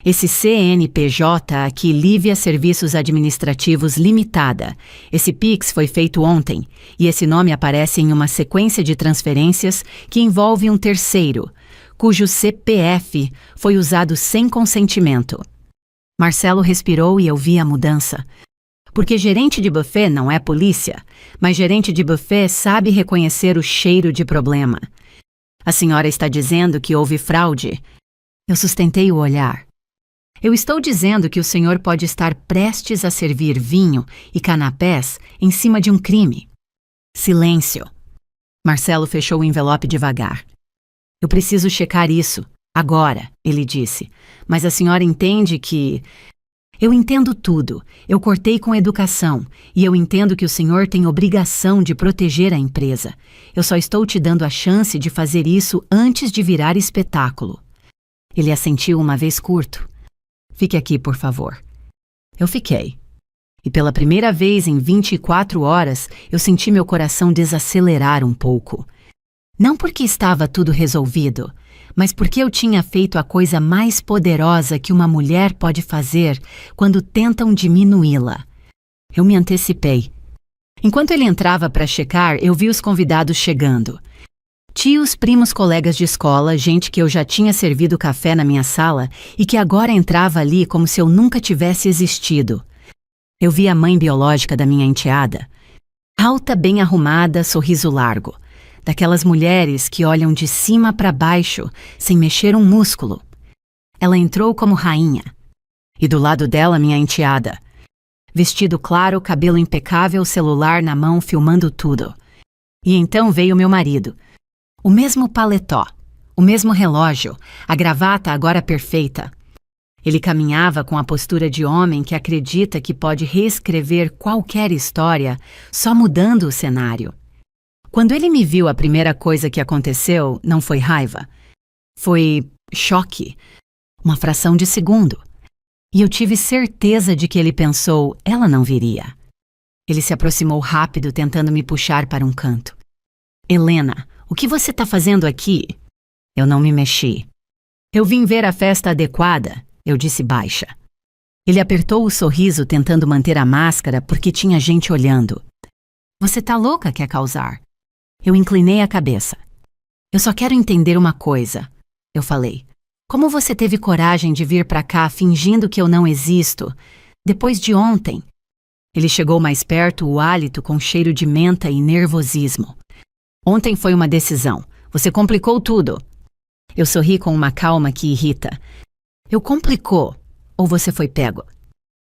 Esse CNPJ aqui, Lívia Serviços Administrativos Limitada. Esse Pix foi feito ontem e esse nome aparece em uma sequência de transferências que envolve um terceiro, cujo CPF foi usado sem consentimento. Marcelo respirou e eu vi a mudança. Porque gerente de buffet não é polícia, mas gerente de buffet sabe reconhecer o cheiro de problema. A senhora está dizendo que houve fraude? Eu sustentei o olhar. Eu estou dizendo que o senhor pode estar prestes a servir vinho e canapés em cima de um crime. Silêncio. Marcelo fechou o envelope devagar. Eu preciso checar isso, agora, ele disse. Mas a senhora entende que... Eu entendo tudo. Eu cortei com educação. E eu entendo que o senhor tem obrigação de proteger a empresa. Eu só estou te dando a chance de fazer isso antes de virar espetáculo. Ele assentiu uma vez curto. Fique aqui, por favor. Eu fiquei. E pela primeira vez em 24 horas, eu senti meu coração desacelerar um pouco. Não porque estava tudo resolvido, mas porque eu tinha feito a coisa mais poderosa que uma mulher pode fazer quando tentam diminuí-la. Eu me antecipei. Enquanto ele entrava para checar, eu vi os convidados chegando. Tios, primos, colegas de escola, gente que eu já tinha servido café na minha sala e que agora entrava ali como se eu nunca tivesse existido. Eu vi a mãe biológica da minha enteada. Alta, bem arrumada, sorriso largo. Daquelas mulheres que olham de cima para baixo, sem mexer um músculo. Ela entrou como rainha. E do lado dela, minha enteada. Vestido claro, cabelo impecável, celular na mão, filmando tudo. E então veio meu marido. O mesmo paletó, o mesmo relógio, a gravata agora perfeita. Ele caminhava com a postura de homem que acredita que pode reescrever qualquer história só mudando o cenário. Quando ele me viu, a primeira coisa que aconteceu não foi raiva. Foi choque, uma fração de segundo. E eu tive certeza de que ele pensou, ela não viria. Ele se aproximou rápido, tentando me puxar para um canto. Helena, o que você está fazendo aqui? Eu não me mexi. Eu vim ver a festa adequada, eu disse baixa. Ele apertou o sorriso tentando manter a máscara porque tinha gente olhando. Você tá louca, quer causar? Eu inclinei a cabeça. Eu só quero entender uma coisa, eu falei. Como você teve coragem de vir para cá fingindo que eu não existo, depois de ontem? Ele chegou mais perto, o hálito com cheiro de menta e nervosismo. Ontem foi uma decisão. Você complicou tudo. Eu sorri com uma calma que irrita. Eu complicou, ou você foi pego?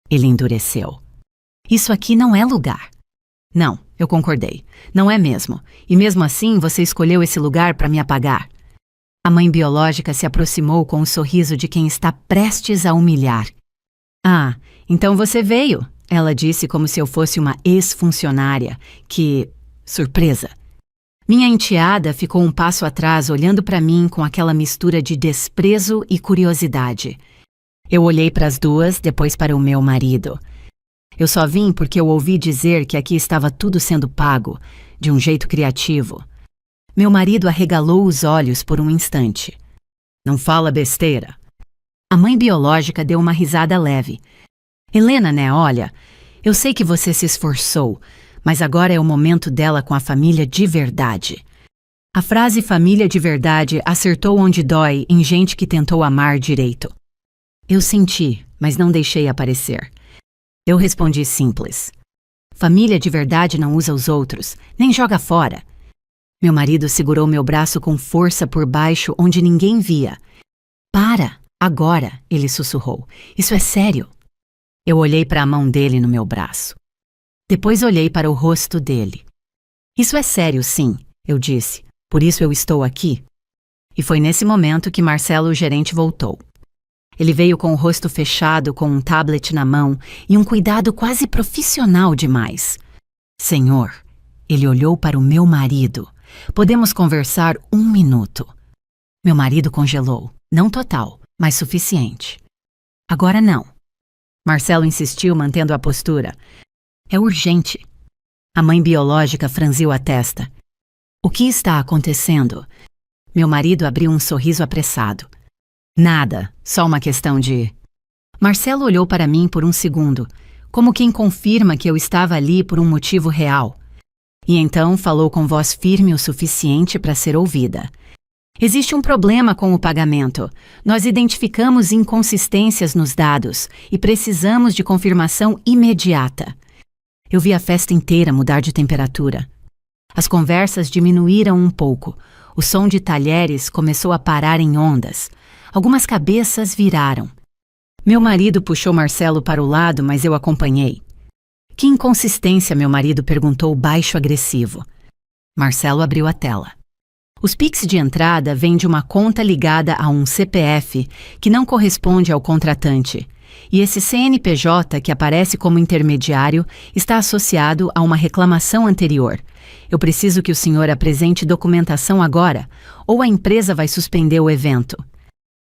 Ele endureceu. Isso aqui não é lugar. Não, eu concordei. Não é mesmo. E mesmo assim, você escolheu esse lugar para me apagar. A mãe biológica se aproximou com o sorriso de quem está prestes a humilhar. Ah, então você veio, ela disse como se eu fosse uma ex-funcionária. Que... surpresa. Minha enteada ficou um passo atrás olhando para mim com aquela mistura de desprezo e curiosidade. Eu olhei para as duas, depois para o meu marido. Eu só vim porque eu ouvi dizer que aqui estava tudo sendo pago, de um jeito criativo. Meu marido arregalou os olhos por um instante. Não fala besteira. A mãe biológica deu uma risada leve. Helena, né, olha, eu sei que você se esforçou, mas agora é o momento dela com a família de verdade. A frase família de verdade acertou onde dói em gente que tentou amar direito. Eu senti, mas não deixei aparecer. Eu respondi simples. Família de verdade não usa os outros, nem joga fora. Meu marido segurou meu braço com força por baixo onde ninguém via. Para, agora, ele sussurrou. Isso é sério. Eu olhei para a mão dele no meu braço. Depois olhei para o rosto dele. Isso é sério, sim, eu disse. Por isso eu estou aqui. E foi nesse momento que Marcelo, o gerente, voltou. Ele veio com o rosto fechado, com um tablet na mão e um cuidado quase profissional demais. Senhor, ele olhou para o meu marido. Podemos conversar 1 minuto. Meu marido congelou. Não total, mas suficiente. Agora não. Marcelo insistiu, mantendo a postura. É urgente. A mãe biológica franziu a testa. O que está acontecendo? Meu marido abriu um sorriso apressado. Nada, só uma questão de... Marcelo olhou para mim por um segundo, como quem confirma que eu estava ali por um motivo real. E então falou com voz firme o suficiente para ser ouvida. Existe um problema com o pagamento. Nós identificamos inconsistências nos dados e precisamos de confirmação imediata. Eu vi a festa inteira mudar de temperatura. As conversas diminuíram um pouco. O som de talheres começou a parar em ondas. Algumas cabeças viraram. Meu marido puxou Marcelo para o lado, mas eu acompanhei. Que inconsistência, meu marido perguntou baixo agressivo. Marcelo abriu a tela. Os Pix de entrada vêm de uma conta ligada a um CPF que não corresponde ao contratante. E esse CNPJ, que aparece como intermediário, está associado a uma reclamação anterior. Eu preciso que o senhor apresente documentação agora, ou a empresa vai suspender o evento.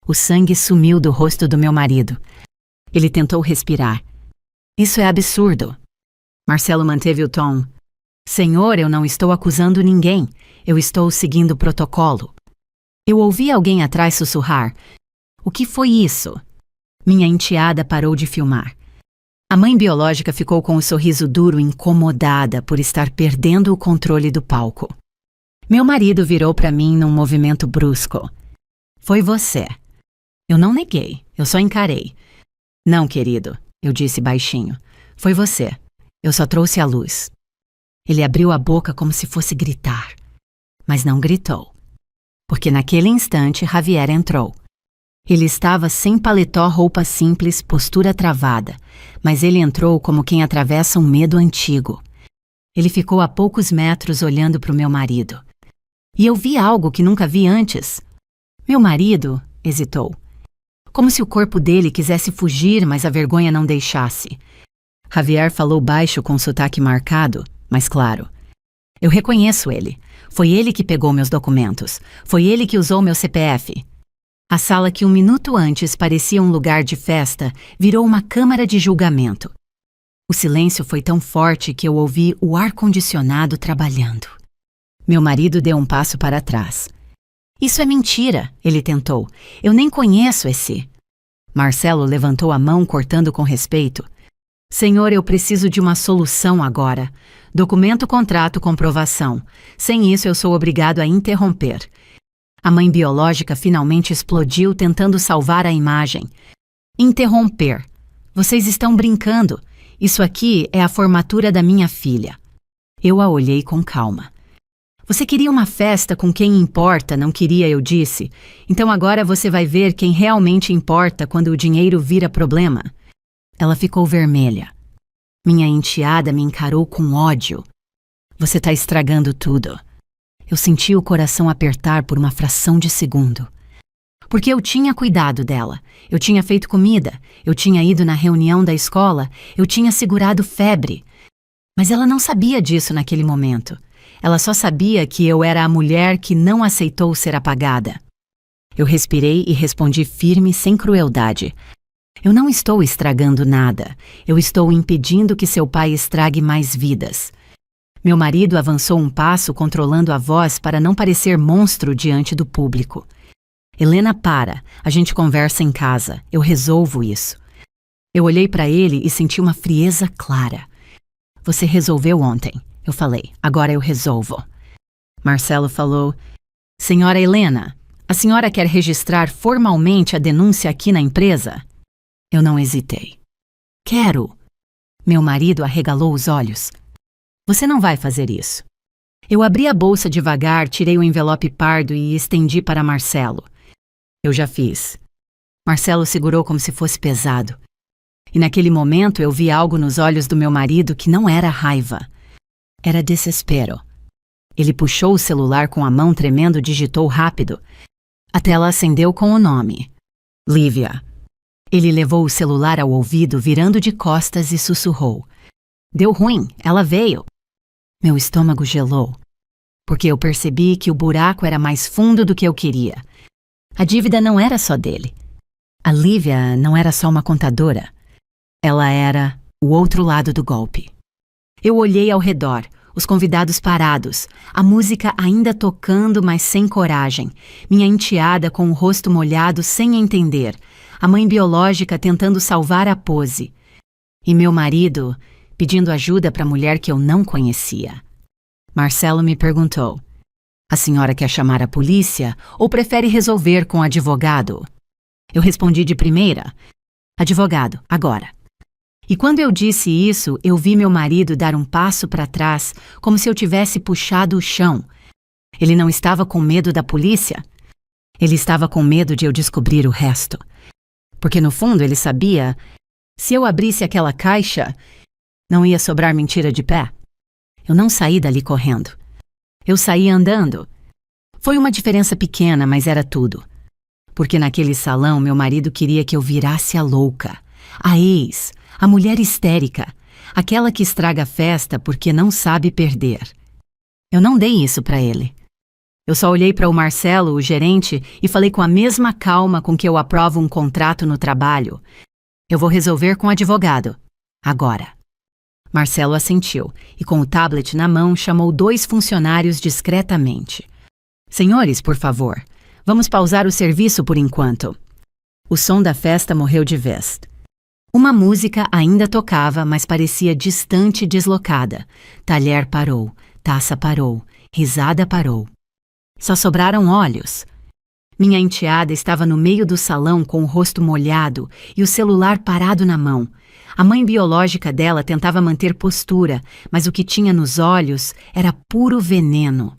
O sangue sumiu do rosto do meu marido. Ele tentou respirar. Isso é absurdo. Marcelo manteve o tom. Senhor, eu não estou acusando ninguém. Eu estou seguindo o protocolo. Eu ouvi alguém atrás sussurrar. O que foi isso? Minha enteada parou de filmar. A mãe biológica ficou com o sorriso duro, incomodada por estar perdendo o controle do palco. Meu marido virou para mim num movimento brusco. Foi você. Eu não neguei, eu só encarei. Não, querido, eu disse baixinho. Foi você. Eu só trouxe a luz. Ele abriu a boca como se fosse gritar, mas não gritou. Porque naquele instante Javier entrou. Ele estava sem paletó, roupa simples, postura travada, mas ele entrou como quem atravessa um medo antigo. Ele ficou a poucos metros olhando para o meu marido. E eu vi algo que nunca vi antes. Meu marido hesitou. Como se o corpo dele quisesse fugir, mas a vergonha não deixasse. Javier falou baixo com sotaque marcado, mas claro. Eu reconheço ele. Foi ele que pegou meus documentos. Foi ele que usou meu CPF. A sala que 1 minuto antes parecia um lugar de festa virou uma câmara de julgamento. O silêncio foi tão forte que eu ouvi o ar-condicionado trabalhando. Meu marido deu um passo para trás. Isso é mentira, ele tentou. Eu nem conheço esse. Marcelo levantou a mão, cortando com respeito. Senhor, eu preciso de uma solução agora. Documento, contrato, comprovação. Sem isso, eu sou obrigado a interromper. A mãe biológica finalmente explodiu, tentando salvar a imagem. Interromper. Vocês estão brincando. Isso aqui é a formatura da minha filha. Eu a olhei com calma. Você queria uma festa com quem importa, não queria, eu disse. Então agora você vai ver quem realmente importa quando o dinheiro vira problema. Ela ficou vermelha. Minha enteada me encarou com ódio. Você está estragando tudo. Eu senti o coração apertar por uma fração de segundo. Porque eu tinha cuidado dela, eu tinha feito comida, eu tinha ido na reunião da escola, eu tinha segurado febre. Mas ela não sabia disso naquele momento. Ela só sabia que eu era a mulher que não aceitou ser apagada. Eu respirei e respondi firme, sem crueldade. Eu não estou estragando nada. Eu estou impedindo que seu pai estrague mais vidas. Meu marido avançou um passo, controlando a voz para não parecer monstro diante do público. Helena, para. A gente conversa em casa. Eu resolvo isso. Eu olhei para ele e senti uma frieza clara. Você resolveu ontem. Eu falei, agora eu resolvo. Marcelo falou, Senhora Helena, a senhora quer registrar formalmente a denúncia aqui na empresa? Eu não hesitei. Quero. Meu marido arregalou os olhos. Você não vai fazer isso. Eu abri a bolsa devagar, tirei o envelope pardo e estendi para Marcelo. Eu já fiz. Marcelo segurou como se fosse pesado. E naquele momento eu vi algo nos olhos do meu marido que não era raiva. Era desespero. Ele puxou o celular com a mão tremendo, digitou rápido. A tela acendeu com o nome. Lívia. Ele levou o celular ao ouvido, virando de costas, e sussurrou: "Deu ruim, ela veio." Meu estômago gelou, porque eu percebi que o buraco era mais fundo do que eu queria. A dívida não era só dele. A Lívia não era só uma contadora. Ela era o outro lado do golpe. Eu olhei ao redor, os convidados parados, a música ainda tocando, mas sem coragem, minha enteada com o rosto molhado sem entender, a mãe biológica tentando salvar a pose, e meu marido pedindo ajuda para a mulher que eu não conhecia. Marcelo me perguntou: "A senhora quer chamar a polícia ou prefere resolver com o advogado?" Eu respondi de primeira: "Advogado, agora." E quando eu disse isso, eu vi meu marido dar um passo para trás, como se eu tivesse puxado o chão. Ele não estava com medo da polícia. Ele estava com medo de eu descobrir o resto. Porque no fundo ele sabia, se eu abrisse aquela caixa, não ia sobrar mentira de pé. Eu não saí dali correndo. Eu saí andando. Foi uma diferença pequena, mas era tudo. Porque naquele salão meu marido queria que eu virasse a louca, a ex, a mulher histérica, aquela que estraga a festa porque não sabe perder. Eu não dei isso para ele. Eu só olhei para o Marcelo, o gerente, e falei com a mesma calma com que eu aprovo um contrato no trabalho: "Eu vou resolver com o advogado. Agora." Marcelo assentiu e, com o tablet na mão, chamou 2 funcionários discretamente. "Senhores, por favor, vamos pausar o serviço por enquanto." O som da festa morreu de vez. Uma música ainda tocava, mas parecia distante e deslocada. Talher parou, taça parou, risada parou. Só sobraram olhos. Minha enteada estava no meio do salão com o rosto molhado e o celular parado na mão. A mãe biológica dela tentava manter postura, mas o que tinha nos olhos era puro veneno.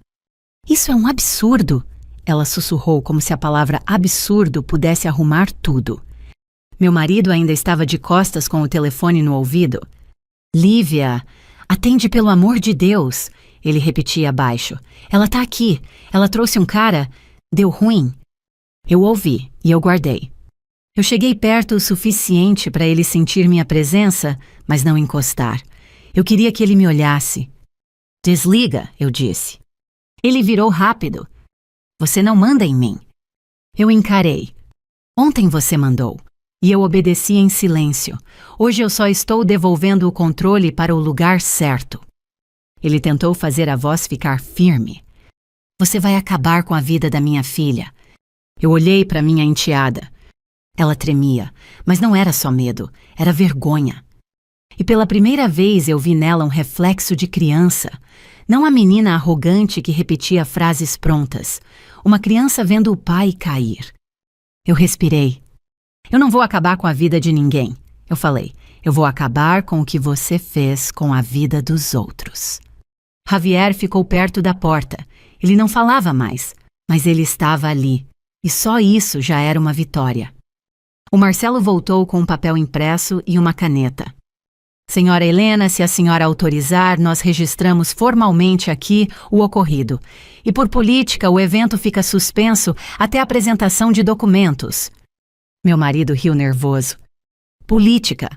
"Isso é um absurdo!" Ela sussurrou como se a palavra absurdo pudesse arrumar tudo. Meu marido ainda estava de costas com o telefone no ouvido. "Lívia, atende pelo amor de Deus!" Ele repetia baixo. "Ela tá aqui. Ela trouxe um cara. Deu ruim." Eu ouvi e eu guardei. Eu cheguei perto o suficiente para ele sentir minha presença, mas não encostar. Eu queria que ele me olhasse. "Desliga", eu disse. Ele virou rápido. "Você não manda em mim." Eu encarei. "Ontem você mandou." E eu obedeci em silêncio. Hoje eu só estou devolvendo o controle para o lugar certo. Ele tentou fazer a voz ficar firme. "Você vai acabar com a vida da minha filha." Eu olhei para minha enteada. Ela tremia, mas não era só medo, era vergonha. E pela primeira vez eu vi nela um reflexo de criança. Não a menina arrogante que repetia frases prontas. Uma criança vendo o pai cair. Eu respirei. "Eu não vou acabar com a vida de ninguém." Eu falei: "Eu vou acabar com o que você fez com a vida dos outros." Javier ficou perto da porta. Ele não falava mais, mas ele estava ali. E só isso já era uma vitória. O Marcelo voltou com um papel impresso e uma caneta. "Senhora Helena, se a senhora autorizar, nós registramos formalmente aqui o ocorrido. E por política, o evento fica suspenso até a apresentação de documentos." Meu marido riu nervoso. "Política?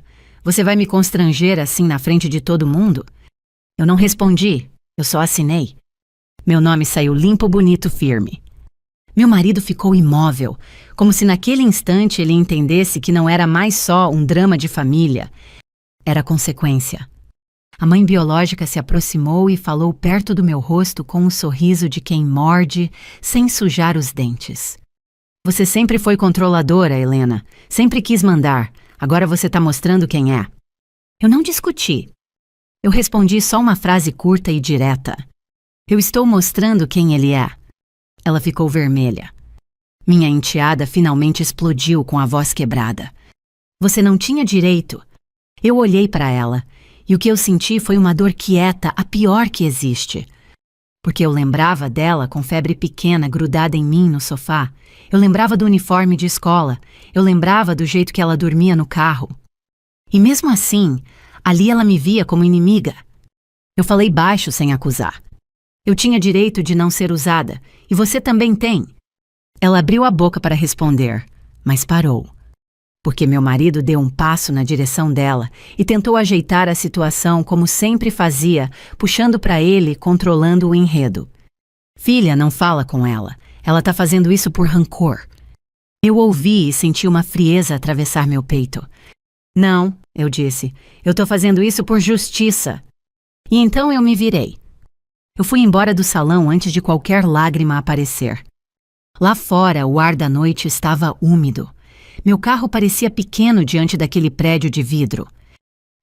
Você vai me constranger assim na frente de todo mundo?" Eu não respondi, eu só assinei. Meu nome saiu limpo, bonito, firme. Meu marido ficou imóvel, como se naquele instante ele entendesse que não era mais só um drama de família. Era consequência. A mãe biológica se aproximou e falou perto do meu rosto com um sorriso de quem morde, sem sujar os dentes. "Você sempre foi controladora, Helena. Sempre quis mandar. Agora você está mostrando quem é." Eu não discuti. Eu respondi só uma frase curta e direta. "Eu estou mostrando quem ele é." Ela ficou vermelha. Minha enteada finalmente explodiu com a voz quebrada. "Você não tinha direito." Eu olhei para ela, e o que eu senti foi uma dor quieta, a pior que existe. Porque eu lembrava dela com febre pequena grudada em mim no sofá. Eu lembrava do uniforme de escola. Eu lembrava do jeito que ela dormia no carro. E mesmo assim, ali ela me via como inimiga. Eu falei baixo sem acusar. "Eu tinha direito de não ser usada, e você também tem." Ela abriu a boca para responder, mas parou. porque meu marido deu um passo na direção dela e tentou ajeitar a situação como sempre fazia, puxando para ele, controlando o enredo. Filha, não fala com ela. Ela tá fazendo isso por rancor. Eu ouvi e senti uma frieza atravessar meu peito. Não, eu disse, eu tô fazendo isso por justiça. E então eu me virei. Eu fui embora do salão antes de qualquer lágrima aparecer. Lá fora, o ar da noite estava úmido. Meu carro parecia pequeno diante daquele prédio de vidro.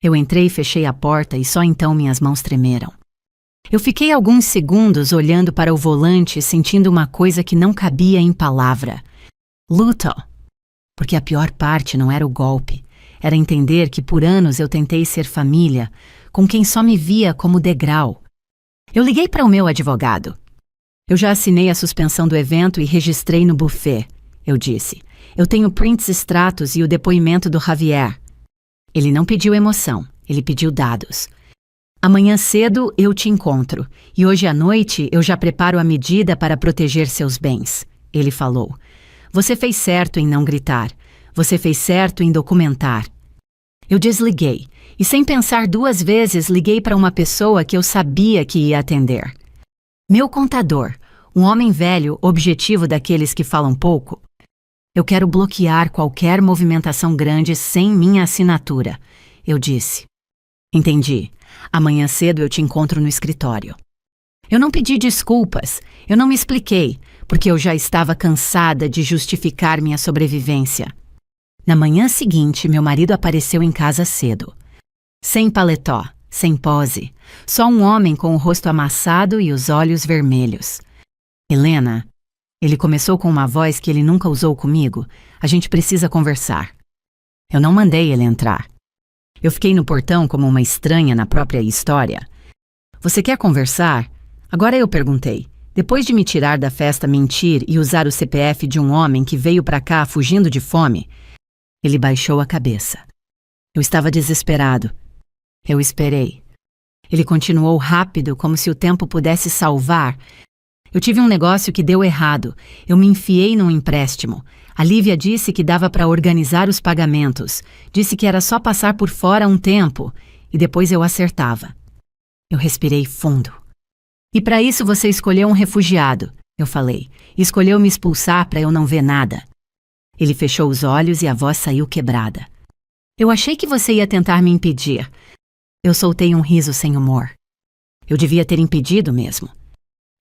Eu entrei e fechei a porta e só então minhas mãos tremeram. Eu fiquei alguns segundos olhando para o volante, sentindo uma coisa que não cabia em palavra. Luto. Porque a pior parte não era o golpe. Era entender que por anos eu tentei ser família, com quem só me via como degrau. Eu liguei para o meu advogado. Eu já assinei a suspensão do evento e registrei no buffet, eu disse. Eu tenho prints extratos e o depoimento do Javier. Ele não pediu emoção, ele pediu dados. Amanhã cedo eu te encontro, e hoje à noite eu já preparo a medida para proteger seus bens, ele falou. Você fez certo em não gritar. Você fez certo em documentar. Eu desliguei, e sem pensar duas vezes liguei para uma pessoa que eu sabia que ia atender. Meu contador, um homem velho, objetivo daqueles que falam pouco. Eu quero bloquear qualquer movimentação grande sem minha assinatura, eu disse. Entendi. Amanhã cedo eu te encontro no escritório. Eu não pedi desculpas, eu não me expliquei, porque eu já estava cansada de justificar minha sobrevivência. Na manhã seguinte, meu marido apareceu em casa cedo. Sem paletó, sem pose, só um homem com o rosto amassado e os olhos vermelhos. Helena, ele começou com uma voz que ele nunca usou comigo, a gente precisa conversar. Eu não mandei ele entrar. Eu fiquei no portão como uma estranha na própria história. Você quer conversar? Agora eu perguntei. Depois de me tirar da festa, mentir e usar o CPF de um homem que veio para cá fugindo de fome, ele baixou a cabeça. Eu estava desesperado. Eu esperei. Ele continuou rápido, como se o tempo pudesse salvar. Eu tive um negócio que deu errado. Eu me enfiei num empréstimo. A Lívia disse que dava para organizar os pagamentos. Disse que era só passar por fora um tempo e depois eu acertava. Eu respirei fundo. E para isso você escolheu um refugiado, eu falei. Escolheu me expulsar para eu não ver nada. Ele fechou os olhos e a voz saiu quebrada. Eu achei que você ia tentar me impedir. Eu soltei um riso sem humor. Eu devia ter impedido mesmo.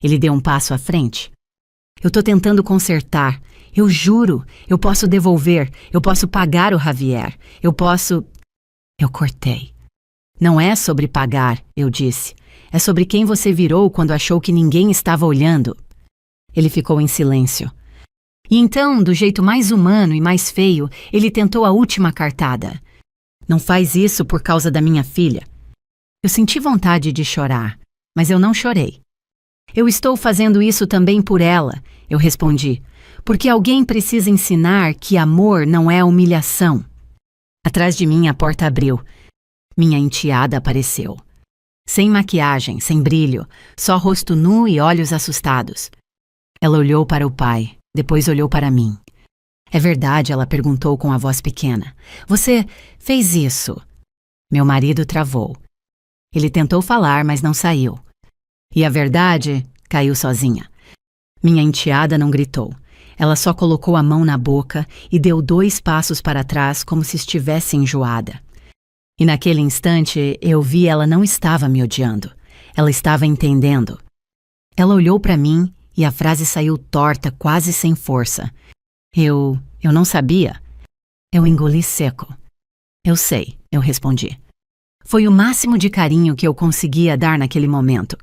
Ele deu um passo à frente. Eu tô tentando consertar. Eu juro, eu posso devolver. Eu posso pagar o Javier. Eu posso... Eu cortei. Não é sobre pagar, eu disse. É sobre quem você virou quando achou que ninguém estava olhando. Ele ficou em silêncio. E então, do jeito mais humano e mais feio, ele tentou a última cartada. Não faz isso por causa da minha filha. Eu senti vontade de chorar, mas eu não chorei. Eu estou fazendo isso também por ela, eu respondi, porque alguém precisa ensinar que amor não é humilhação. Atrás de mim a porta abriu. Minha enteada apareceu. Sem maquiagem, sem brilho, só rosto nu e olhos assustados. Ela olhou para o pai, depois olhou para mim. É verdade, ela perguntou com a voz pequena. Você fez isso? Meu marido travou. Ele tentou falar, mas não saiu. E a verdade caiu sozinha. Minha enteada não gritou. Ela só colocou a mão na boca e deu 2 passos para trás como se estivesse enjoada. E naquele instante eu vi ela não estava me odiando. Ela estava entendendo. Ela olhou para mim e a frase saiu torta, quase sem força. Eu não sabia. Eu engoli seco. Eu sei, eu respondi. Foi o máximo de carinho que eu conseguia dar naquele momento.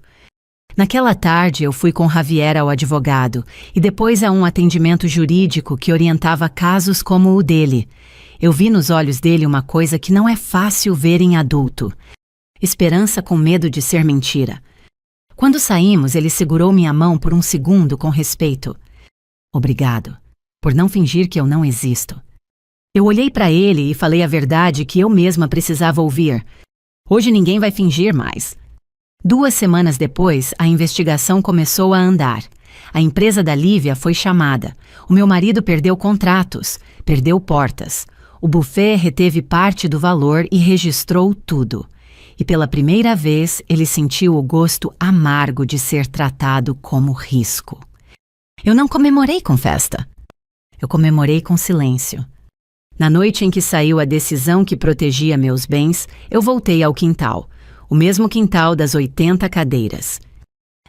Naquela tarde eu fui com Javier ao advogado e depois a um atendimento jurídico que orientava casos como o dele. Eu vi nos olhos dele uma coisa que não é fácil ver em adulto. Esperança com medo de ser mentira. Quando saímos, ele segurou minha mão por um segundo com respeito. Obrigado, por não fingir que eu não existo. Eu olhei para ele e falei a verdade que eu mesma precisava ouvir. Hoje ninguém vai fingir mais. 2 semanas depois, a investigação começou a andar. A empresa da Lívia foi chamada. O meu marido perdeu contratos, perdeu portas. O buffet reteve parte do valor e registrou tudo. E pela primeira vez ele sentiu o gosto amargo de ser tratado como risco. Eu não comemorei com festa. Eu comemorei com silêncio. Na noite em que saiu a decisão que protegia meus bens, eu voltei ao quintal, o mesmo quintal das 80 cadeiras.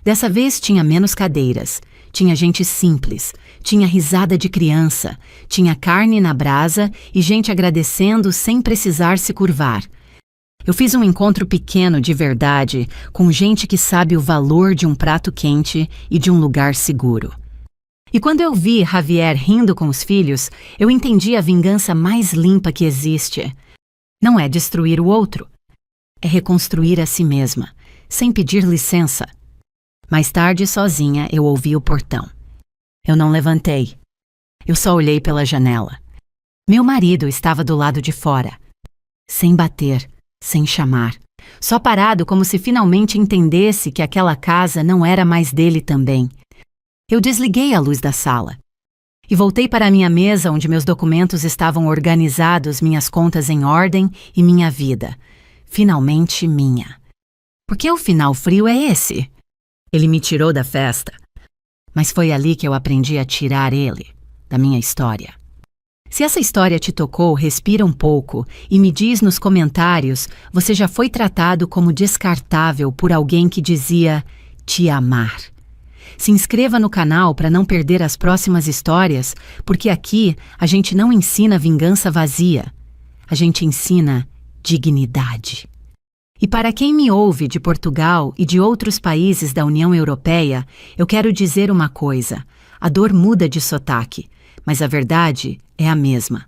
Dessa vez tinha menos cadeiras, tinha gente simples, tinha risada de criança, tinha carne na brasa e gente agradecendo sem precisar se curvar. Eu fiz um encontro pequeno de verdade com gente que sabe o valor de um prato quente e de um lugar seguro. E quando eu vi Javier rindo com os filhos, eu entendi a vingança mais limpa que existe. Não é destruir o outro, é reconstruir a si mesma, sem pedir licença. Mais tarde, sozinha, eu ouvi o portão. Eu não levantei. Eu só olhei pela janela. Meu marido estava do lado de fora, sem bater, sem chamar, só parado como se finalmente entendesse que aquela casa não era mais dele também. Eu desliguei a luz da sala e voltei para a minha mesa onde meus documentos estavam organizados, minhas contas em ordem e minha vida. Finalmente minha. Por que o final frio é esse? Ele me tirou da festa, mas foi ali que eu aprendi a tirar ele da minha história. Se essa história te tocou, respira um pouco e me diz nos comentários, você já foi tratado como descartável por alguém que dizia te amar. Se inscreva no canal para não perder as próximas histórias, porque aqui a gente não ensina vingança vazia, a gente ensina dignidade. E para quem me ouve de Portugal e de outros países da União Europeia, eu quero dizer uma coisa: a dor muda de sotaque, mas a verdade é a mesma.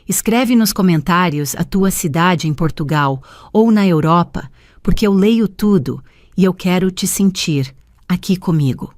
Escreve nos comentários a tua cidade em Portugal ou na Europa, porque eu leio tudo e eu quero te sentir aqui comigo.